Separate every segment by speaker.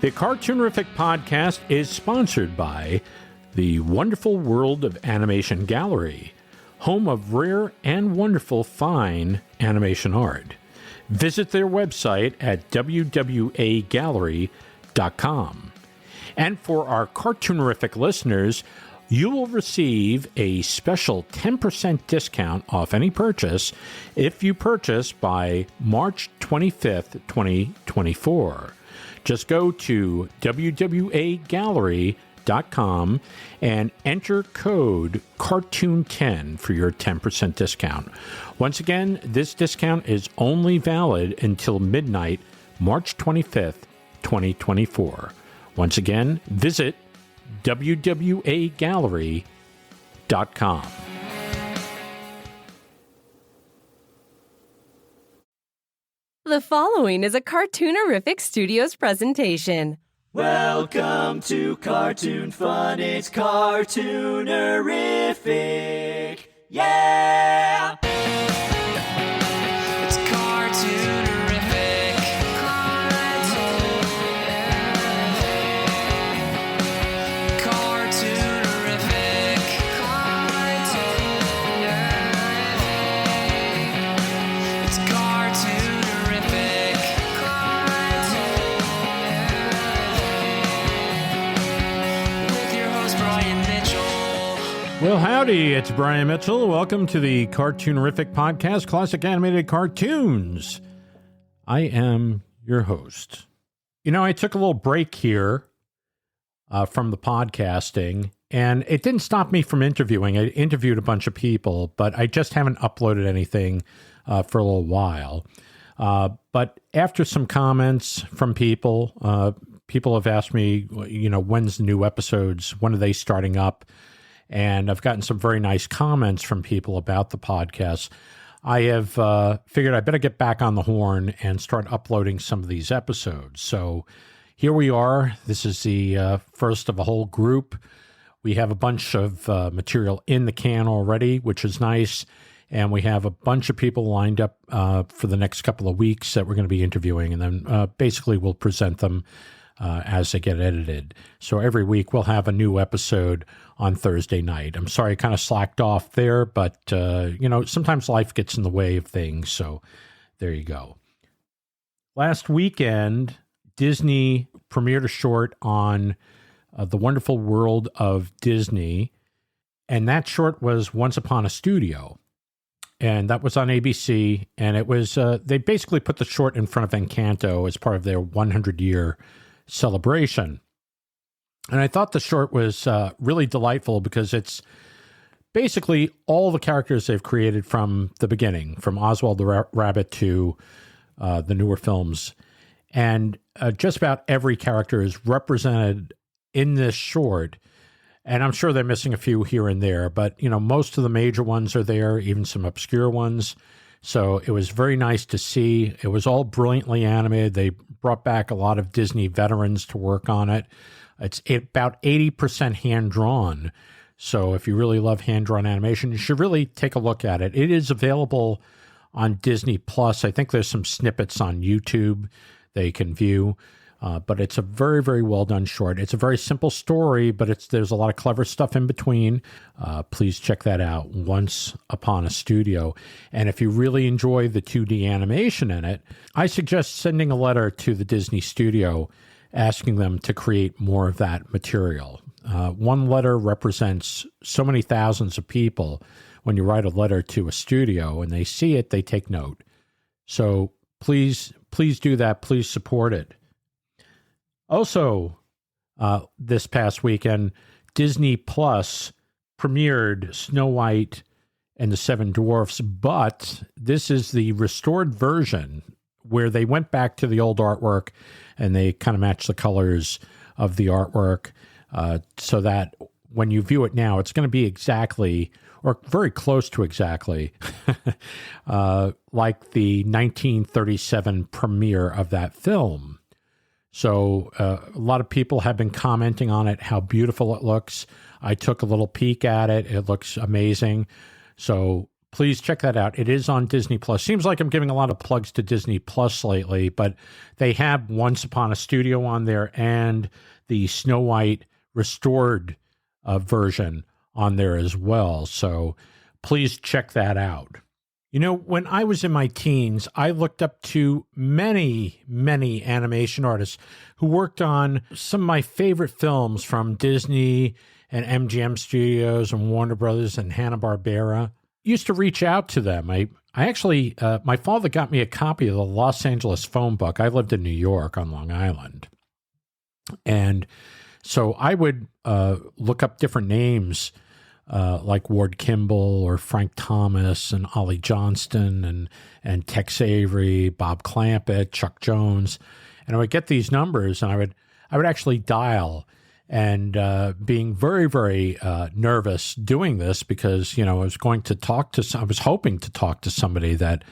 Speaker 1: The Cartoonerific podcast is sponsored by the Wonderful World of Animation Gallery, home of rare and wonderful fine animation art. Visit their website at wwagallery.com. And for our Cartoonerific listeners, you will receive a special 10% discount off any purchase if you purchase by March 25th, 2024. Just go to wwagallery.com and enter code CARTOON10 for your 10% discount. Once again, this discount is only valid until midnight, March 25th, 2024. Once again, visit wwagallery.com.
Speaker 2: The following is a Cartoonerific Studios presentation.
Speaker 3: Welcome to Cartoon Fun, it's Cartoonerific, yeah! It's Cartoonerific, Cartoonerific, it's Cartoonerific, with your host Brian Mitchell.
Speaker 1: Well, howdy, it's Brian Mitchell. Welcome to the Cartoonerific podcast, Classic Animated Cartoons. I am your host. You know, I took a little break here from the podcasting, and it didn't stop me from interviewing. I interviewed a bunch of people, but I just haven't uploaded anything for a little while. But after some comments from people, people have asked me, you know, when's the new episodes? When are they starting up? And I've gotten some very nice comments from people about the podcast. I have figured I better get back on the horn and start uploading some of these episodes. So here we are. This is the first of a whole group. We have a bunch of material in the can already, which is nice. And we have a bunch of people lined up for the next couple of weeks that we're going to be interviewing. And then basically we'll present them as they get edited. So every week we'll have a new episode on Thursday night. I'm sorry I kind of slacked off there, but, you know, sometimes life gets in the way of things. So there you go. Last weekend, Disney premiered a short on The Wonderful World of Disney. And that short was Once Upon a Studio. And that was on ABC. And it was, they basically put the short in front of Encanto as part of their 100-year celebration. And I thought the short was really delightful because it's basically all the characters they've created from the beginning, from Oswald the Rabbit to the newer films. And just about every character is represented in this short. And I'm sure they're missing a few here and there, but, you know, most of the major ones are there, even some obscure ones. So it was very nice to see. It was all brilliantly animated. They brought back a lot of Disney veterans to work on it. It's about 80% hand-drawn. So if you really love hand-drawn animation, you should really take a look at it. It is available on Disney Plus. I think there's some snippets on YouTube they can view. But it's a very, very well-done short. It's a very simple story, but there's a lot of clever stuff in between. Please check that out, Once Upon a Studio. And if you really enjoy the 2D animation in it, I suggest sending a letter to the Disney studio asking them to create more of that material. One letter represents so many thousands of people. When you write a letter to a studio and they see it, they take note. So please do that. Please support it. Also, this past weekend, Disney Plus premiered Snow White and the Seven Dwarfs, but this is the restored version where they went back to the old artwork and they kind of matched the colors of the artwork so that when you view it now, it's going to be exactly, or very close to exactly, like the 1937 premiere of that film. So a lot of people have been commenting on it, how beautiful it looks. I took a little peek at it. It looks amazing. So please check that out. It is on Disney Plus. Seems like I'm giving a lot of plugs to Disney Plus lately, but they have Once Upon a Studio on there and the Snow White restored version on there as well. So please check that out. You know, when I was in my teens, I looked up to many, many animation artists who worked on some of my favorite films from Disney and MGM Studios and Warner Brothers and Hanna-Barbera. Used to reach out to them. I actually, my father got me a copy of the Los Angeles phone book. I lived in New York on Long Island. And so I would look up different names like Ward Kimball or Frank Thomas and Ollie Johnston and Tex Avery, Bob Clampett, Chuck Jones. And I would get these numbers and I would actually dial, and being very, very nervous doing this because, you know, I was hoping to talk to somebody that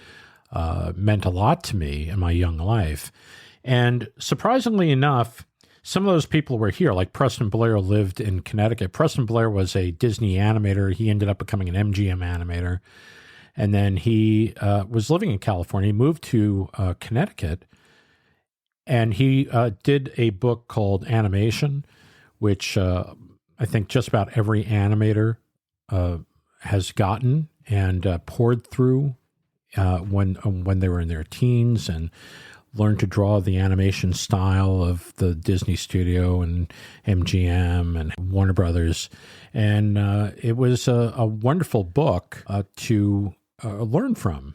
Speaker 1: meant a lot to me in my young life. And surprisingly enough, some of those people were here, like Preston Blair lived in Connecticut. Preston Blair was a Disney animator. He ended up becoming an MGM animator. And then he was living in California. He moved to Connecticut, and he did a book called Animation, which I think just about every animator has gotten and poured through when they were in their teens and learned to draw the animation style of the Disney studio and MGM and Warner Brothers. And it was a wonderful book to learn from.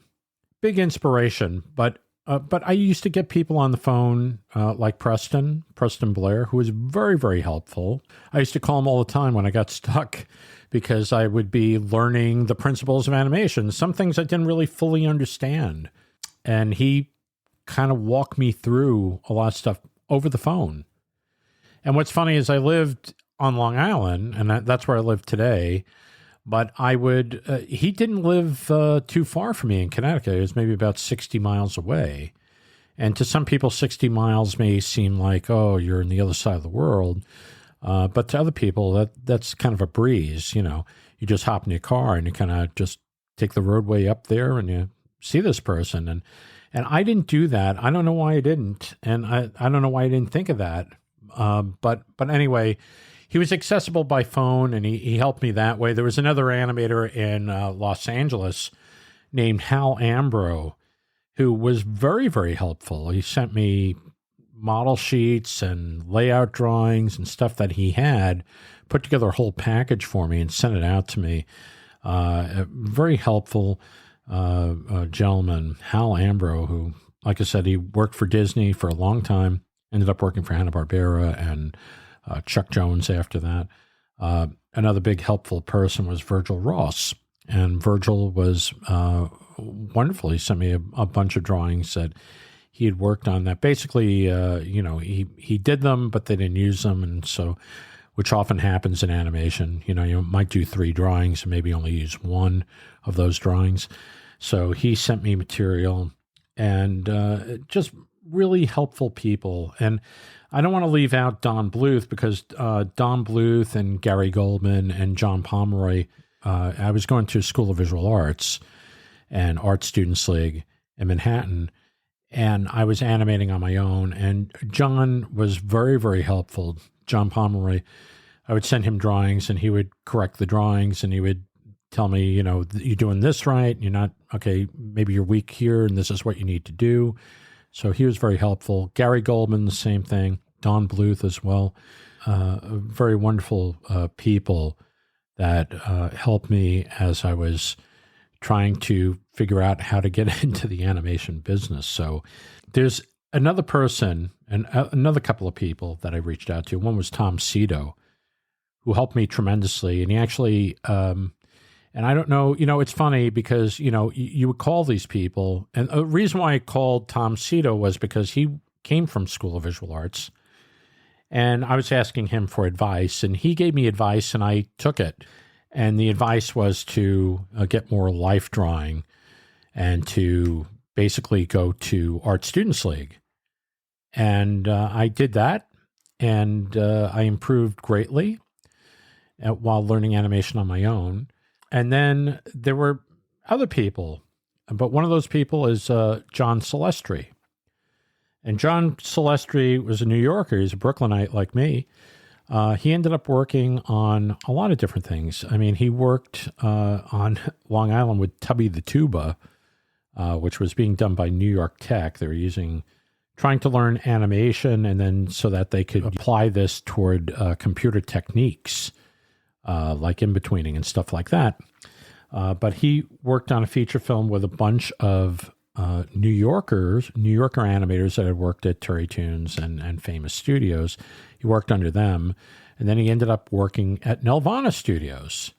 Speaker 1: Big inspiration, but I used to get people on the phone like Preston Blair, who was very, very helpful. I used to call him all the time when I got stuck because I would be learning the principles of animation, some things I didn't really fully understand. And he kind of walked me through a lot of stuff over the phone. And what's funny is I lived on Long Island, and that's where I live today. But he didn't live too far from me in Connecticut. It was maybe about 60 miles away. And to some people, 60 miles may seem like, oh, you're in the other side of the world. But to other people, that's kind of a breeze. You know, you just hop in your car and you kind of just take the roadway up there and you see this person. And I didn't do that. I don't know why I didn't. And I don't know why I didn't think of that. But anyway, he was accessible by phone, and he helped me that way. There was another animator in Los Angeles named Hal Ambro, who was very, very helpful. He sent me model sheets and layout drawings and stuff that he had, put together a whole package for me and sent it out to me. Very helpful gentleman, Hal Ambro, who, like I said, he worked for Disney for a long time, ended up working for Hanna-Barbera and Chuck Jones after that. Another big helpful person was Virgil Ross, and Virgil was wonderful. He sent me a bunch of drawings that he had worked on that basically, he did them, but they didn't use them, and so, which often happens in animation. You know, you might do 3 drawings and maybe only use 1 of those drawings. So he sent me material, and just really helpful people. And I don't want to leave out Don Bluth, because Don Bluth and Gary Goldman and John Pomeroy, I was going to School of Visual Arts and Art Students League in Manhattan, and I was animating on my own. And John was very, very helpful. John Pomeroy, I would send him drawings, and he would correct the drawings, and he would tell me, you know, you're doing this right, you're not, okay, maybe you're weak here, and this is what you need to do. So he was very helpful. Gary Goldman, the same thing. Don Bluth as well. Very wonderful people that helped me as I was trying to figure out how to get into the animation business. So there's another person and another couple of people that I reached out to. One was Tom Cito, who helped me tremendously. And he actually, and I don't know, you know, it's funny because, you know, you would call these people. And the reason why I called Tom Cito was because he came from School of Visual Arts. And I was asking him for advice, and he gave me advice, and I took it. And the advice was to get more life drawing and to basically go to Art Students League. And I did that, and I improved greatly while learning animation on my own. And then there were other people, but one of those people is John Celestri. And John Celestri was a New Yorker. He's a Brooklynite like me. He ended up working on a lot of different things. I mean, he worked on Long Island with Tubby the Tuba, which was being done by New York Tech. They were trying to learn animation, and then so that they could apply this toward computer techniques, like in-betweening and stuff like that. But he worked on a feature film with a bunch of New Yorker animators that had worked at Terrytoons and famous studios. He worked under them, and then he ended up working at Nelvana Studios.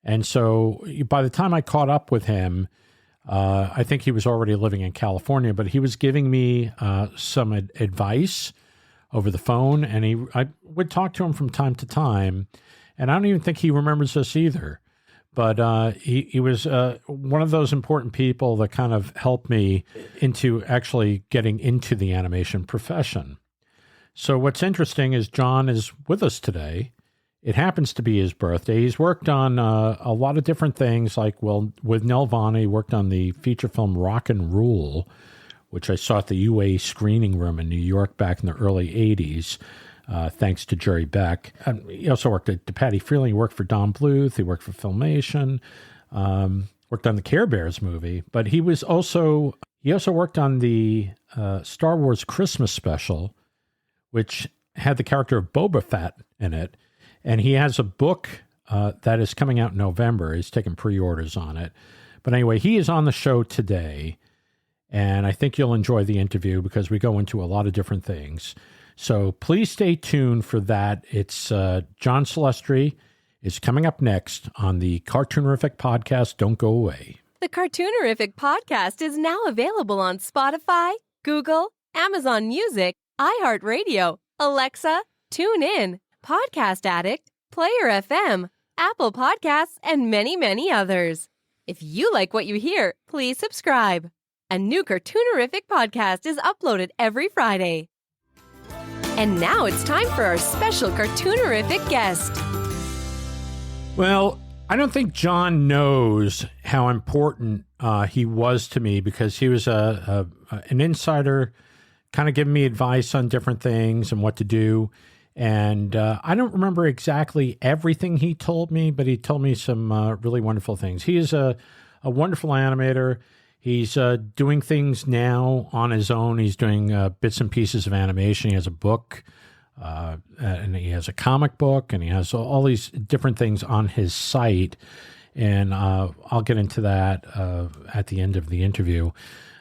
Speaker 1: And so by the time I caught up with him, I think he was already living in California, but he was giving me some advice over the phone, and I would talk to him from time to time, and I don't even think he remembers this either. But he was one of those important people that kind of helped me into actually getting into the animation profession. So what's interesting is John is with us today. It happens to be his birthday. He's worked on a lot of different things, like, well, with Nelvana, he worked on the feature film Rock and Rule, which I saw at the UA screening room in New York back in the early 80s. Thanks to Jerry Beck. He also worked at Patty Freeling. He worked for Don Bluth. He worked for Filmation. Worked on the Care Bears movie. But he also worked on the Star Wars Christmas special, which had the character of Boba Fett in it. And he has a book that is coming out in November. He's taking pre-orders on it. But anyway, he is on the show today. And I think you'll enjoy the interview because we go into a lot of different things. So please stay tuned for that. It's John Celestri is coming up next on the Cartoonerific podcast. Don't go away.
Speaker 2: The Cartoonerific podcast is now available on Spotify, Google, Amazon Music, iHeartRadio, Alexa, TuneIn, Podcast Addict, Player FM, Apple Podcasts, and many, many others. If you like what you hear, please subscribe. A new Cartoonerific podcast is uploaded every Friday. And now it's time for our special Cartoonerific guest.
Speaker 1: Well, I don't think John knows how important he was to me because he was an insider, kind of giving me advice on different things and what to do. And I don't remember exactly everything he told me, but he told me some really wonderful things. He is a wonderful animator. He's doing things now on his own. He's doing bits and pieces of animation. He has a book, and he has a comic book, and he has all these different things on his site. And I'll get into that at the end of the interview.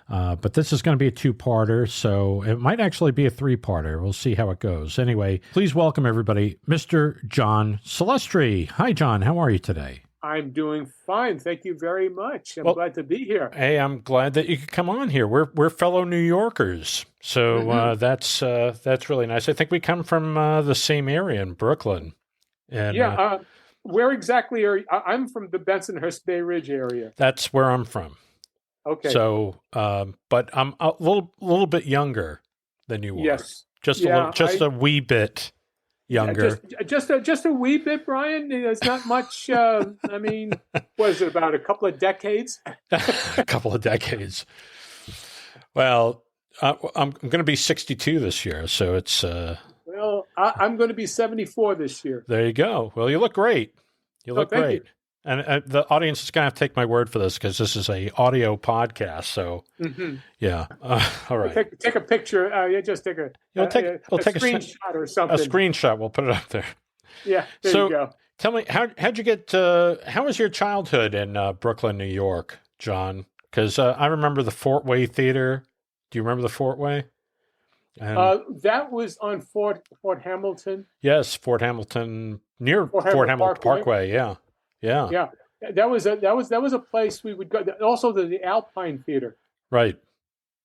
Speaker 1: But this is going to be a two-parter, so it might actually be a three-parter. We'll see how it goes. Anyway, please welcome everybody, Mr. John Celestri. Hi, John. How are you today?
Speaker 4: I'm doing fine. Thank you very much. I'm glad to be here.
Speaker 1: Hey, I'm glad that you could come on here. We're fellow New Yorkers, so that's really nice. I think we come from the same area in Brooklyn. And,
Speaker 4: where exactly are you? I'm from the Bensonhurst Bay Ridge area.
Speaker 1: That's where I'm from. Okay. So, but I'm a little bit younger than you are. Yes. Just a wee bit younger.
Speaker 4: Just a wee bit, Brian. It's not much. I mean, was it about a couple of decades?
Speaker 1: A couple of decades. Well, I'm going to be 62 this year, so it's.
Speaker 4: Well, I'm going to be 74 this year.
Speaker 1: There you go. Well, you look great. You look great. You. And the audience is going to have to take my word for this because this is a audio podcast. So, yeah. All right.
Speaker 4: Take a picture. Just take a screenshot or something.
Speaker 1: A screenshot. We'll put it up there.
Speaker 4: Yeah. There you go.
Speaker 1: Tell me, how'd you get? How was your childhood in Brooklyn, New York, John? Because I remember the Fort Way Theater. Do you remember the Fort Way?
Speaker 4: That was on Fort Hamilton.
Speaker 1: Yes, Fort Hamilton, near Fort Hamilton Parkway. Yeah. That
Speaker 4: was a place we would go. Also, the Alpine Theater.
Speaker 1: Right.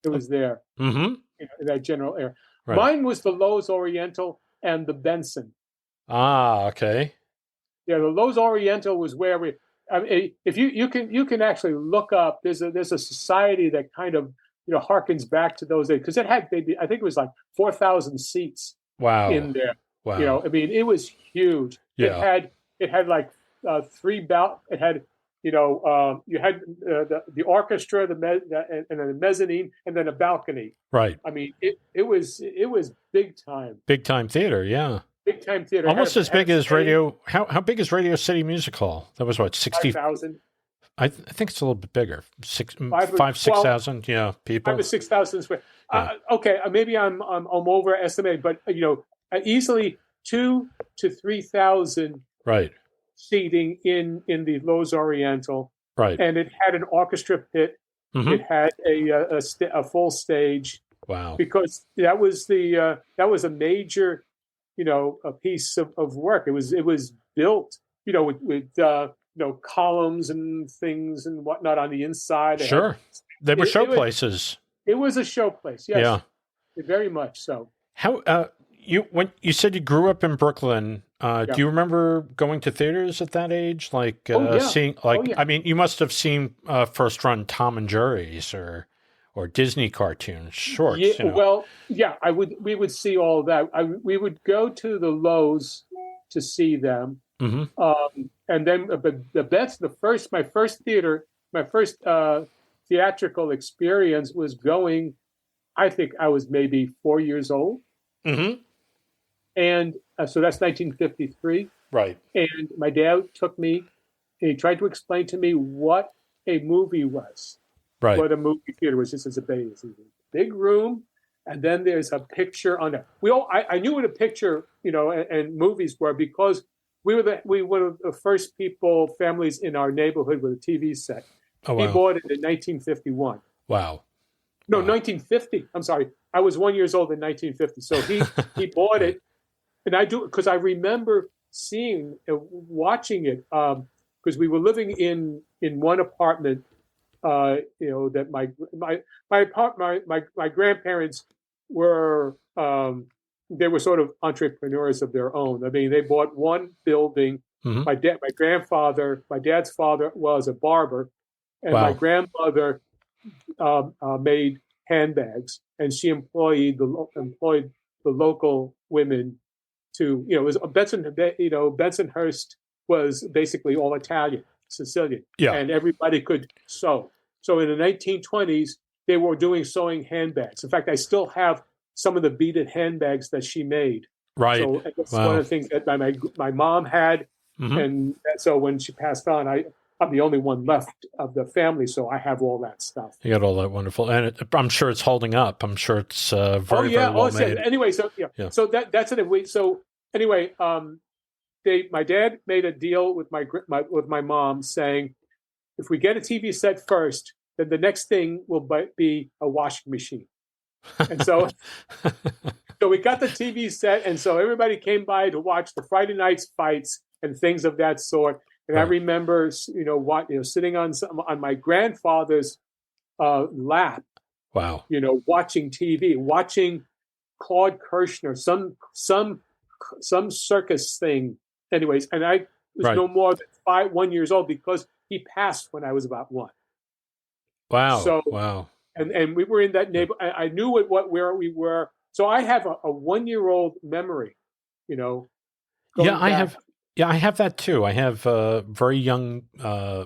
Speaker 4: It was there.
Speaker 1: Mm-hmm.
Speaker 4: In that general area.
Speaker 1: Right.
Speaker 4: Mine was the Lowe's Oriental and the Benson.
Speaker 1: Ah, okay.
Speaker 4: Yeah, the Lowe's Oriental was where we. I mean, if you can actually look up. There's a society that kind of harkens back to those days because it had maybe I think it was like 4,000 seats.
Speaker 1: Wow.
Speaker 4: In there.
Speaker 1: Wow.
Speaker 4: I mean, it was huge.
Speaker 1: Yeah.
Speaker 4: It had like it had You had the orchestra, and then the mezzanine, and then a balcony.
Speaker 1: Right.
Speaker 4: I mean, it was big time.
Speaker 1: Big time theater, yeah.
Speaker 4: Big time theater.
Speaker 1: Almost as big as Radio. How big is Radio City Music Hall? That was what,
Speaker 4: 60,000.
Speaker 1: I think it's a little bit bigger. 6,000, people.
Speaker 4: 5,000 to 6,000 square.
Speaker 1: Yeah.
Speaker 4: Okay, maybe I'm overestimating, but easily 2,000 to 3,000
Speaker 1: right
Speaker 4: seating in the Lowe's Oriental.
Speaker 1: Right.
Speaker 4: And it had an orchestra pit.
Speaker 1: Mm-hmm.
Speaker 4: It had a full stage.
Speaker 1: Wow.
Speaker 4: Because that was a major, a piece of work. It was built, with columns and things and whatnot on the inside.
Speaker 1: Sure. They were showplaces.
Speaker 4: It was a showplace. Yes.
Speaker 1: Yeah.
Speaker 4: Very much so.
Speaker 1: How when you said you grew up in Brooklyn, do you remember going to theaters at that age? Like seeing I mean, you must have seen first run Tom and Jerry's or Disney cartoons, shorts.
Speaker 4: Yeah, well, yeah, we would see all of that. We would go to the Lowe's to see them. Mm-hmm. And then my first theatrical experience was going, I think I was maybe 4 years old. Mm-hmm. And so that's 1953.
Speaker 1: Right.
Speaker 4: And my dad took me and he tried to explain to me what a movie was.
Speaker 1: Right.
Speaker 4: What a movie theater was. This is a big room. And then there's a picture on it. I knew what a picture, and movies were because we were the first families in our neighborhood with a TV set.
Speaker 1: Oh, wow.
Speaker 4: He bought it in 1951.
Speaker 1: Wow.
Speaker 4: No, 1950. I'm sorry. I was 1 year old in 1950. So he bought it. And I do, because I remember watching it, because we were living in one apartment, that my grandparents were, they were sort of entrepreneurs of their own. I mean, they bought one building. Mm-hmm. My dad's father was a barber, and my grandmother made handbags, and she employed the local women to, it was Bensonhurst was basically all Italian, Sicilian, and everybody could sew. So in the 1920s, they were doing sewing handbags. In fact, I still have some of the beaded handbags that she made.
Speaker 1: Right.
Speaker 4: So that's one of the things that my mom had, mm-hmm. and so when she passed on, I'm the only one left of the family, so I have all that stuff.
Speaker 1: You got all that wonderful, and I'm sure it's holding up. I'm sure it's very well made.
Speaker 4: Anyway, so so that's it. So anyway, my dad made a deal with my mom, saying, if we get a TV set first, then the next thing will be a washing machine. And so we got the TV set, and so everybody came by to watch the Friday night's fights and things of that sort. And I remember, sitting on my grandfather's lap. Wow. Watching TV, watching Claude Kirshner, some circus thing. Anyways, and I was no more than 1 year old because he passed when I was about one.
Speaker 1: Wow.
Speaker 4: So,
Speaker 1: wow.
Speaker 4: And we were in that neighborhood. I knew where we were. So I have a 1 year old memory,
Speaker 1: I have that too. I have very young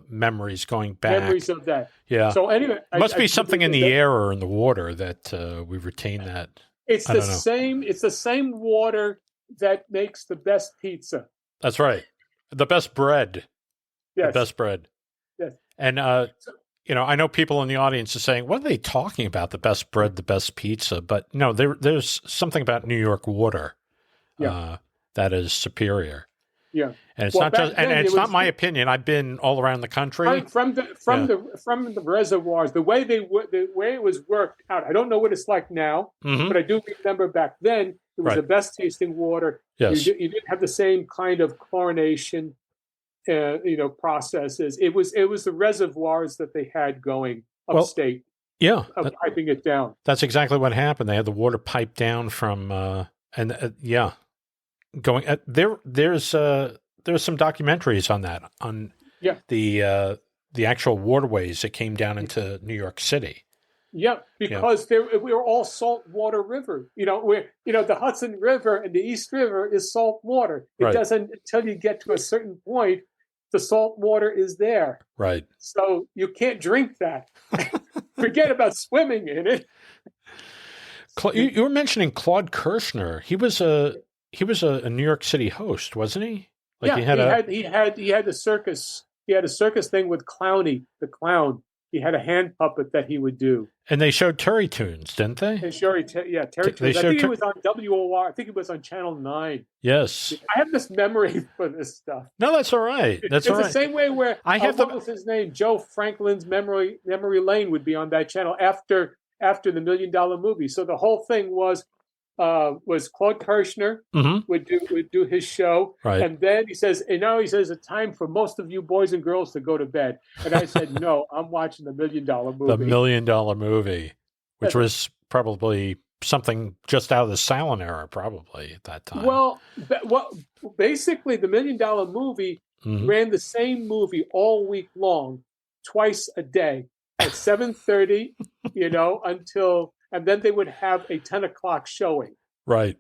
Speaker 1: memories going back.
Speaker 4: Memories of that.
Speaker 1: Yeah.
Speaker 4: So anyway,
Speaker 1: must be something in the air or in the water that we retain that.
Speaker 4: It's the same. It's the same water that makes the best pizza.
Speaker 1: That's right. The best bread.
Speaker 4: Yes.
Speaker 1: The best bread.
Speaker 4: Yes.
Speaker 1: And I know people in the audience are saying, "What are they talking about? The best bread, the best pizza?" But no, there's something about New York water that is superior.
Speaker 4: Yeah,
Speaker 1: and it's not just, and it's not my opinion. I've been all around the country
Speaker 4: from the reservoirs. The way it was worked out. I don't know what it's like now, mm-hmm. but I do remember back then it was the best tasting water.
Speaker 1: Yes,
Speaker 4: you didn't have the same kind of chlorination, processes. It was the reservoirs that they had going upstate. Piping it down.
Speaker 1: That's exactly what happened. They had the water piped down from going there's some documentaries on that the actual waterways that came down into New York City.
Speaker 4: Yeah, because we were all saltwater river. The Hudson River and the East River is salt water. It doesn't until you get to a certain point the salt water is there.
Speaker 1: Right.
Speaker 4: So you can't drink that. Forget about swimming in it.
Speaker 1: You were mentioning Claude Kirshner. He was a New York City host, wasn't he? Like
Speaker 4: he had the circus. He had a circus thing with Clowny, the clown. He had a hand puppet that he would do.
Speaker 1: And they showed Terrytoons, didn't they?
Speaker 4: Terrytoons. I think he was on WOR. I think he was on Channel 9.
Speaker 1: Yes.
Speaker 4: I have this memory for this stuff.
Speaker 1: No, that's all right. That's all right.
Speaker 4: It's the same way where what was his name? Joe Franklin's Memory Lane would be on that channel after the $1 Million Movie. So the whole thing was Claude Kirshner would do his show,
Speaker 1: right.
Speaker 4: And then he says, it's time for most of you boys and girls to go to bed. And I said, no, I'm watching the $1 Million Movie.
Speaker 1: The $1 Million Movie, which was probably something just out of the silent era, probably at that time.
Speaker 4: Well, basically, the $1 Million Movie ran the same movie all week long, twice a day at 7:30, until. And then they would have a 10 o'clock showing.
Speaker 1: Right.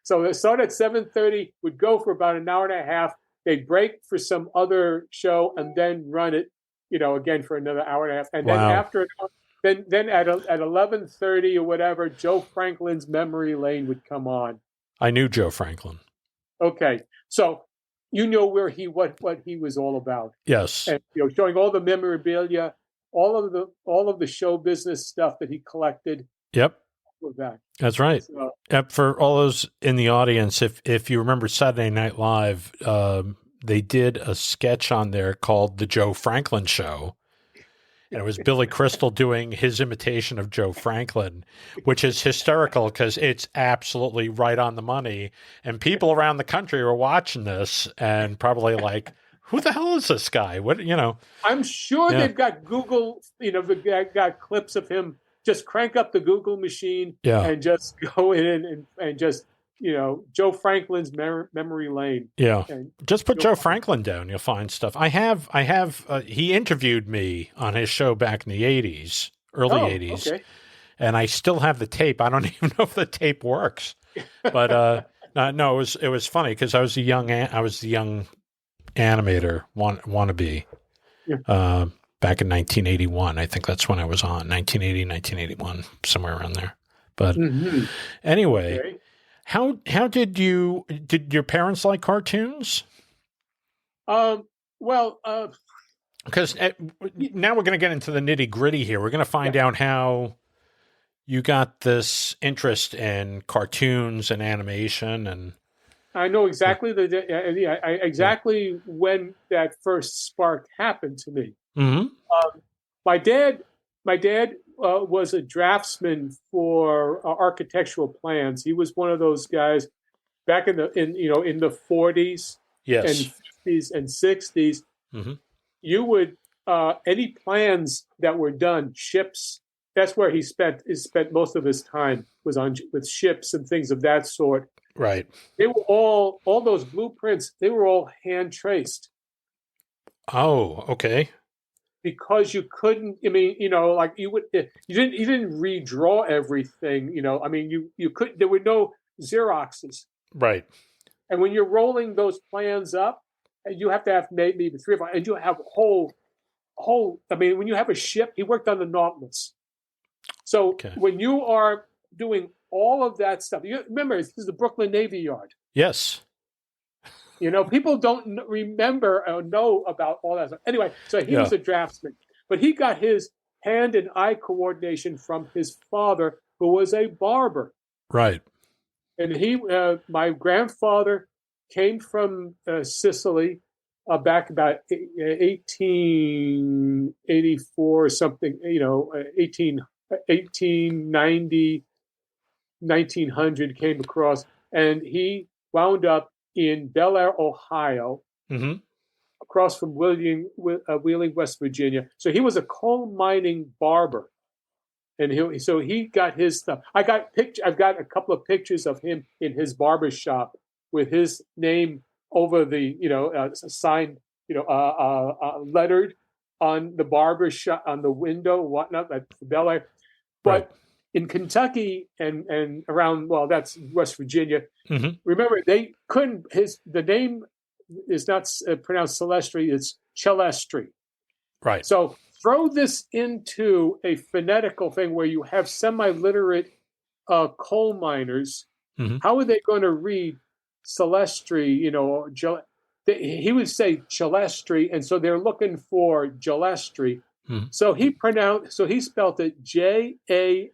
Speaker 4: So it started at 7:30, would go for about an hour and a half. They'd break for some other show and then run it, again for another hour and a half. And then after, then at 11:30 or whatever, Joe Franklin's Memory Lane would come on.
Speaker 1: I knew Joe Franklin.
Speaker 4: Okay. So where what he was all about.
Speaker 1: Yes.
Speaker 4: And, showing all the memorabilia, all of the show business stuff that he collected.
Speaker 1: Yep.
Speaker 4: With that.
Speaker 1: That's right. So, for all those in the audience, if you remember Saturday Night Live, they did a sketch on there called The Joe Franklin Show. And it was Billy Crystal doing his imitation of Joe Franklin, which is hysterical because it's absolutely right on the money. And people around the country were watching this and probably like, who the hell is this guy?
Speaker 4: I'm sure they've got Google, they've got clips of him. Just crank up the Google machine and just go in and just, Joe Franklin's Memory Lane.
Speaker 1: Yeah. Just put Joe Franklin down. You'll find stuff. He interviewed me on his show back in the 80s, early 80s. Okay. And I still have the tape. I don't even know if the tape works, but, no, it was funny because I was the young animator wannabe back in 1981. I think that's when I was on 1980, 1981, somewhere around there. But anyway, how did your parents like cartoons?
Speaker 4: Well,
Speaker 1: because now we're going to get into the nitty gritty here. We're going to find out how you got this interest in cartoons and animation and.
Speaker 4: I know exactly when that first spark happened to me.
Speaker 1: Mm-hmm.
Speaker 4: My dad was a draftsman for architectural plans. He was one of those guys back in the 40s, and 50s and 60s. Mm-hmm. You would any plans that were done, ships. That's where he spent most of his time was on with ships and things of that sort.
Speaker 1: Right.
Speaker 4: They were all those blueprints. They were all hand traced.
Speaker 1: Oh, okay.
Speaker 4: Because you couldn't. I mean, like you didn't redraw everything. I mean, you could. There were no Xeroxes.
Speaker 1: Right.
Speaker 4: And when you're rolling those plans up, you have to have maybe 3 or 5, and you have whole. I mean, when you have a ship, he worked on the Nautilus. So when you are doing all of that stuff. You remember, this is the Brooklyn Navy Yard.
Speaker 1: Yes.
Speaker 4: People don't remember or know about all that stuff. Anyway, so he was a draftsman. But he got his hand and eye coordination from his father, who was a barber.
Speaker 1: Right.
Speaker 4: And my grandfather came from Sicily back about 1884 or something, 1890. 1900 came across, and he wound up in Bel Air, Ohio, across from Wheeling, West Virginia. So he was a coal mining barber, and he got his stuff. I've got a couple of pictures of him in his barber shop with his name over the signed, lettered on the barber shop on the window, whatnot at Bel Air, but. Right. In Kentucky and around, that's West Virginia. Mm-hmm. Remember, they couldn't the is not pronounced Celestri, it's Celestri.
Speaker 1: Right.
Speaker 4: So throw this into a phonetical thing where you have semi-literate coal miners.
Speaker 1: Mm-hmm.
Speaker 4: How are they going to read Celestri? He would say Celestri, and so they're looking for Celestri.
Speaker 1: Mm-hmm.
Speaker 4: So he spelled it Jalastri,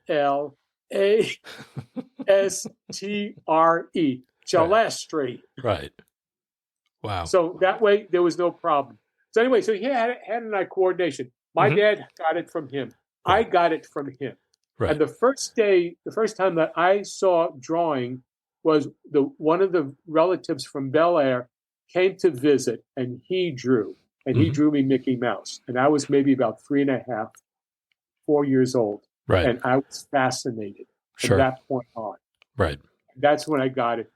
Speaker 4: Celestri.
Speaker 1: Right. Wow.
Speaker 4: So that way there was no problem. So anyway, so he had an eye coordination. My dad got it from him.
Speaker 1: Right.
Speaker 4: I got it from him.
Speaker 1: Right.
Speaker 4: And the first time that I saw drawing was one of the relatives from Bel Air came to visit, and he drew. And he drew me Mickey Mouse. And I was maybe about 3.5, 4 years old.
Speaker 1: Right.
Speaker 4: And I was fascinated from that point on.
Speaker 1: Right.
Speaker 4: That's when I got it.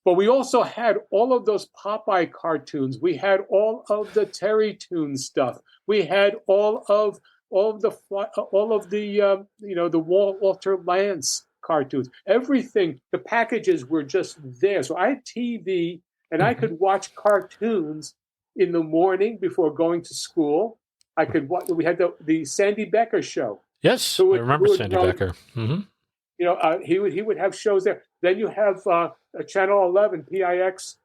Speaker 4: But we also had all of those Popeye cartoons. We had all of the Terrytoons stuff. We had all of the Walter Lantz cartoons. Everything. The packages were just there. So I had TV, and I could watch cartoons in the morning before going to school. I could watch. We had the Sandy Becker show.
Speaker 1: Yes, I remember Sandy Becker. Mm-hmm.
Speaker 4: He would have shows there. Then you have Channel 11, PIX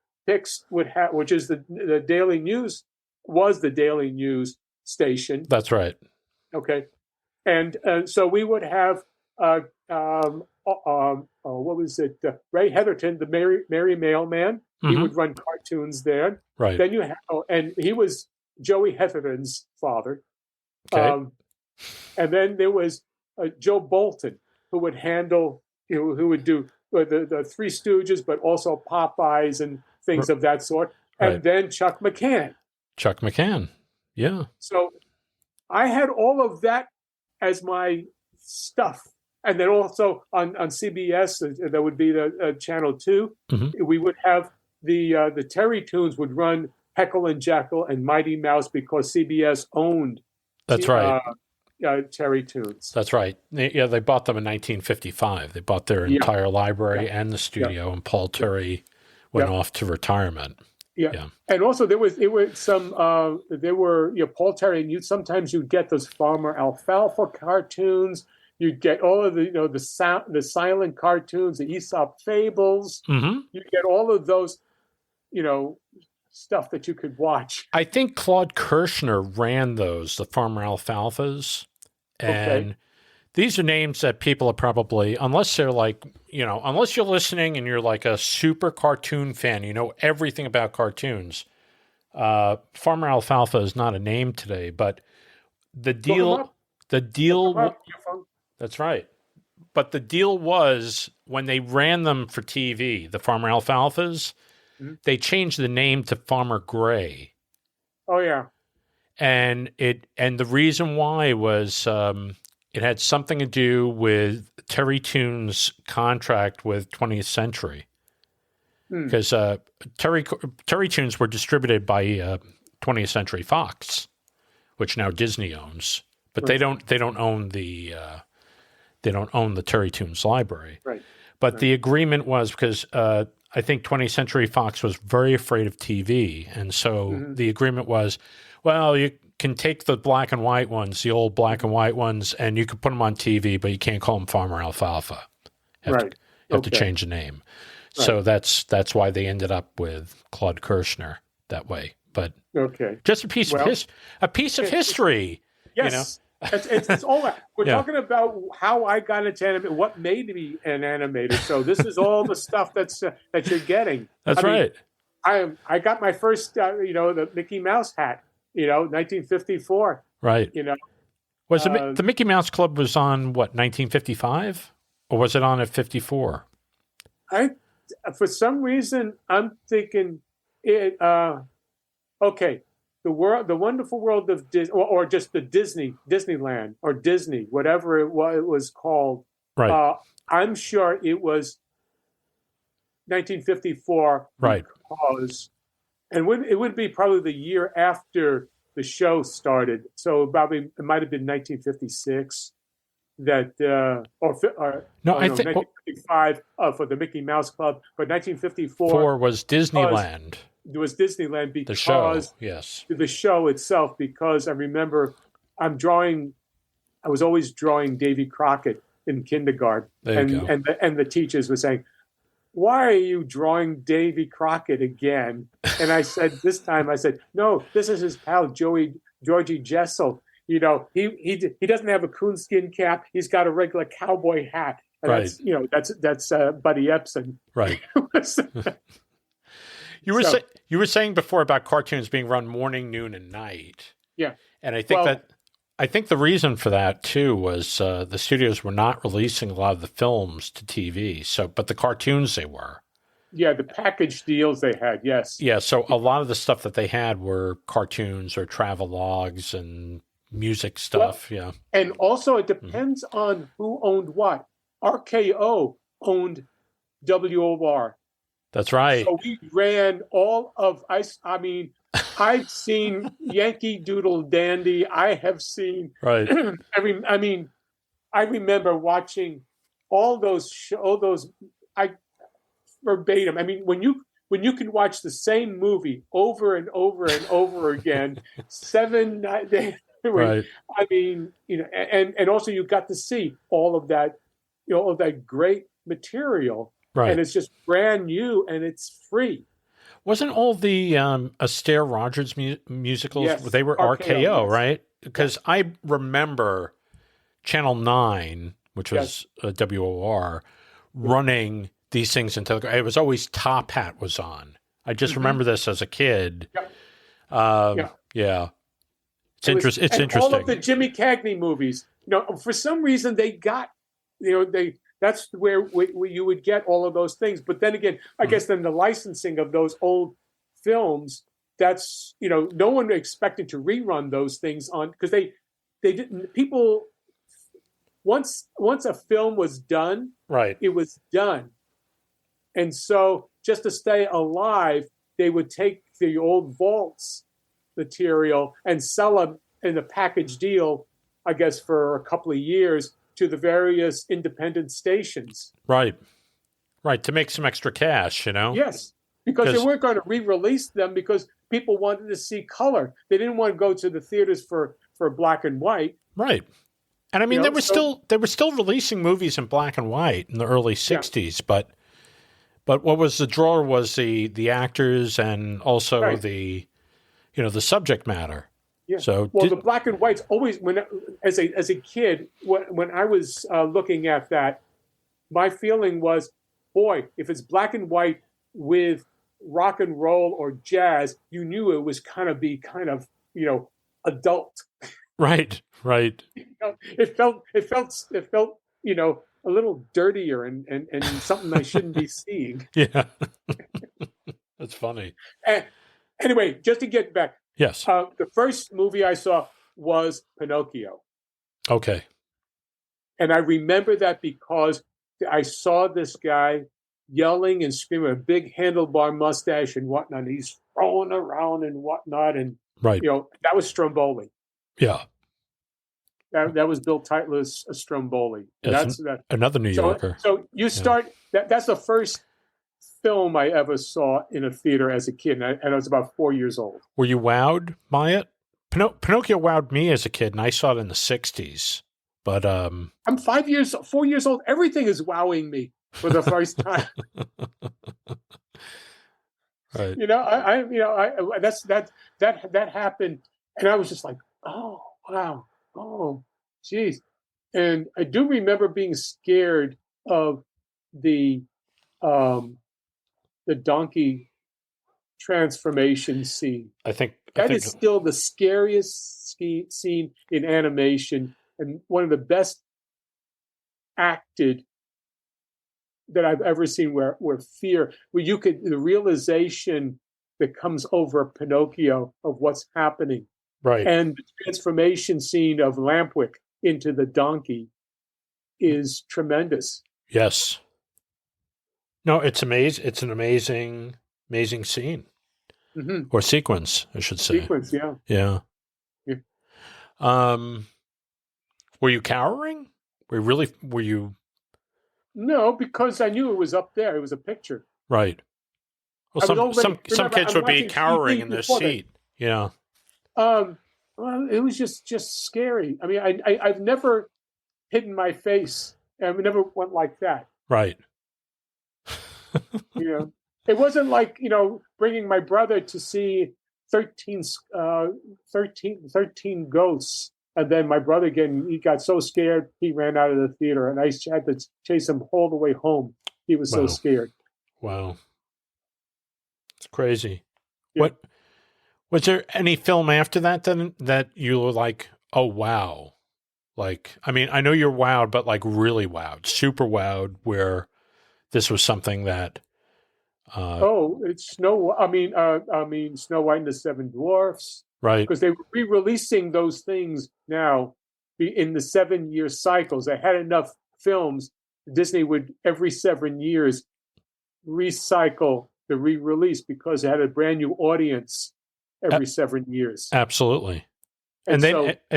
Speaker 4: which is the Daily News, was the Daily News station.
Speaker 1: That's right.
Speaker 4: Okay, and so we would have what was it? Ray Heatherton, the Merry Mailman. He would run cartoons there.
Speaker 1: Right.
Speaker 4: Then you have, and he was Joey Heatherton's father.
Speaker 1: Okay.
Speaker 4: And then there was Joe Bolton, who would handle, who would do the Three Stooges, but also Popeyes and things of that sort. And then Chuck McCann.
Speaker 1: Chuck McCann. Yeah.
Speaker 4: So I had all of that as my stuff. And then also on CBS, that would be the Channel 2, we would have the Terrytoons would run Heckle and Jekyll and Mighty Mouse because CBS owned Terrytoons.
Speaker 1: That's right. Yeah, they bought them in 1955. They bought their entire library and the studio, and Paul Terry went off to retirement. Yeah.
Speaker 4: And also there were Paul Terry, and sometimes you'd get those Farmer Alfalfa cartoons. You'd get all of the silent cartoons, the Aesop fables. You get all of those, stuff that you could watch.
Speaker 1: I think Claude Kirshner ran those, the Farmer Alfalfas. And these are names that people are probably, unless they're like, unless you're listening and you're like a super cartoon fan, you know everything about cartoons. Farmer Alfalfa is not a name today, but the deal, that's right. But the deal was when they ran them for TV, the Farmer Alfalfas, they changed the name to Farmer Gray.
Speaker 4: Oh yeah.
Speaker 1: And the reason why was it had something to do with Terrytoons' contract with 20th Century, because Terrytoons were distributed by 20th Century Fox, which now Disney owns, but they don't own the Terrytoons library.
Speaker 4: Right.
Speaker 1: But the agreement was because I think 20th Century Fox was very afraid of TV, and so the agreement was, well, you can take the black and white ones, the old black and white ones, and you can put them on TV, but you can't call them Farmer Alfalfa. You have to change the name. Right. So that's why they ended up with Claude Kirshner that way. But just a piece of history.
Speaker 4: Yes. It's all that. We're talking about how I got into animation, what made me an animator. So this is all the stuff that you're getting.
Speaker 1: That's right.
Speaker 4: I got my first, the Mickey Mouse hat, 1954.
Speaker 1: Right. Was the Mickey Mouse Club was on what, 1955, or was it on at 54?
Speaker 4: For some reason, I'm thinking it. Okay. The Wonderful World of Disney, or just the Disneyland, or Disney, whatever it was called.
Speaker 1: Right.
Speaker 4: I'm sure it was 1954.
Speaker 1: Right.
Speaker 4: Because, and it would be probably the year after the show started. So probably it might have been 1956. I think 1955 for the Mickey Mouse Club, but 1954
Speaker 1: was Disneyland.
Speaker 4: was Disneyland
Speaker 1: The show,
Speaker 4: because
Speaker 1: yes.
Speaker 4: the show itself. Because I remember I was always drawing Davy Crockett in kindergarten,
Speaker 1: There you go.
Speaker 4: and the teachers were saying, "Why are you drawing Davy Crockett again?" And I said, this time I said, "No, this is his pal Georgie Jessel. You know, he doesn't have a coonskin cap. He's got a regular cowboy hat." And
Speaker 1: Right.
Speaker 4: that's Buddy Epson.
Speaker 1: Right. You were saying before about cartoons being run morning, noon, and night.
Speaker 4: Yeah.
Speaker 1: And I think the reason for that too was the studios were not releasing a lot of the films to TV. But the cartoons they were.
Speaker 4: Yeah, the package deals they had. Yes.
Speaker 1: Yeah. So a lot of the stuff that they had were cartoons or travel logs and music stuff.
Speaker 4: Well, and also it depends on who owned what. RKO owned WOR.
Speaker 1: That's right.
Speaker 4: So we ran all of I mean, I've seen Yankee Doodle Dandy. I have seen
Speaker 1: right.
Speaker 4: I remember watching all those verbatim. I mean, when you can watch the same movie over and over and over again, 7 days.
Speaker 1: Right.
Speaker 4: I mean, and also you got to see all of that, all of that great material.
Speaker 1: Right.
Speaker 4: And it's just brand new and it's free.
Speaker 1: Wasn't all the Astaire Rogers musicals,
Speaker 4: yes.
Speaker 1: they were RKO,
Speaker 4: yes.
Speaker 1: right? Because I remember Channel 9, which was WOR, running these things into the... It was always Top Hat was on. I just remember this as a kid.
Speaker 4: Yep.
Speaker 1: Yeah. It's interesting.
Speaker 4: All of the Jimmy Cagney movies, for some reason they got, that's where you would get all of those things. But then again, I guess then the licensing of those old films, that's, no one expected to rerun those things on, because they didn't, people, once a film was done,
Speaker 1: right,
Speaker 4: it was done. And so just to stay alive, they would take the old vaults material and sell them in a package deal, I guess, for a couple of years to the various independent stations.
Speaker 1: Right. To make some extra cash,
Speaker 4: Yes, because they weren't going to re-release them because people wanted to see color. They didn't want to go to the theaters for black and white.
Speaker 1: Right. And I mean, they were still releasing movies in black and white in the early 60s, but what was the draw was the actors and also the subject matter.
Speaker 4: Yeah.
Speaker 1: So
Speaker 4: the black and whites always, as a kid, when I was looking at that, my feeling was, boy, if it's black and white with rock and roll or jazz, you knew it was kind of adult.
Speaker 1: Right.
Speaker 4: It felt a little dirtier and something I shouldn't be seeing.
Speaker 1: Yeah, that's funny.
Speaker 4: Anyway, just to get back.
Speaker 1: Yes.
Speaker 4: The first movie I saw was Pinocchio.
Speaker 1: Okay.
Speaker 4: And I remember that because I saw this guy yelling and screaming, a big handlebar mustache and whatnot. And he's throwing around and whatnot. And,
Speaker 1: right.
Speaker 4: That was Stromboli.
Speaker 1: Yeah.
Speaker 4: That was Bill Teitler's Stromboli.
Speaker 1: That's another New Yorker.
Speaker 4: So you start, that's the first film I ever saw in a theater as a kid, and I was about 4 years old.
Speaker 1: Were you wowed by it? Pinocchio wowed me as a kid, and I saw it in the 60s. But
Speaker 4: I'm 4 years old. Everything is wowing me for the first time.
Speaker 1: Right.
Speaker 4: That happened, and I was just like, oh wow, oh geez. And I do remember being scared of the donkey transformation scene.
Speaker 1: I think
Speaker 4: is still the scariest scene in animation and one of the best acted that I've ever seen where the realization that comes over Pinocchio of what's happening.
Speaker 1: Right.
Speaker 4: And the transformation scene of Lampwick into the donkey is tremendous.
Speaker 1: Yes. No, it's amazing. It's an amazing scene or sequence, I should say.
Speaker 4: Sequence, yeah.
Speaker 1: Yeah. Were you cowering? Were you?
Speaker 4: No, because I knew it was up there. It was a picture.
Speaker 1: Right. Well, some kids would be cowering in their seat. Yeah.
Speaker 4: Well, it was just scary. I mean, I've never hidden my face. I never went like that.
Speaker 1: Right.
Speaker 4: It wasn't like, bringing my brother to see 13 ghosts. And then my brother he got so scared, he ran out of the theater, and I had to chase him all the way home. He was so scared.
Speaker 1: Wow. It's crazy.
Speaker 4: Yeah.
Speaker 1: What was there any film after that then that you were like, oh wow? Like, I mean, I know you're wowed, but like really wowed, super wowed, where this was something that
Speaker 4: it's Snow White and the Seven Dwarfs.
Speaker 1: Right.
Speaker 4: Because they were re-releasing those things now in the 7-year cycles. They had enough films. Disney would, every 7 years, recycle the re-release because it had a brand new audience every 7 years.
Speaker 1: Absolutely. And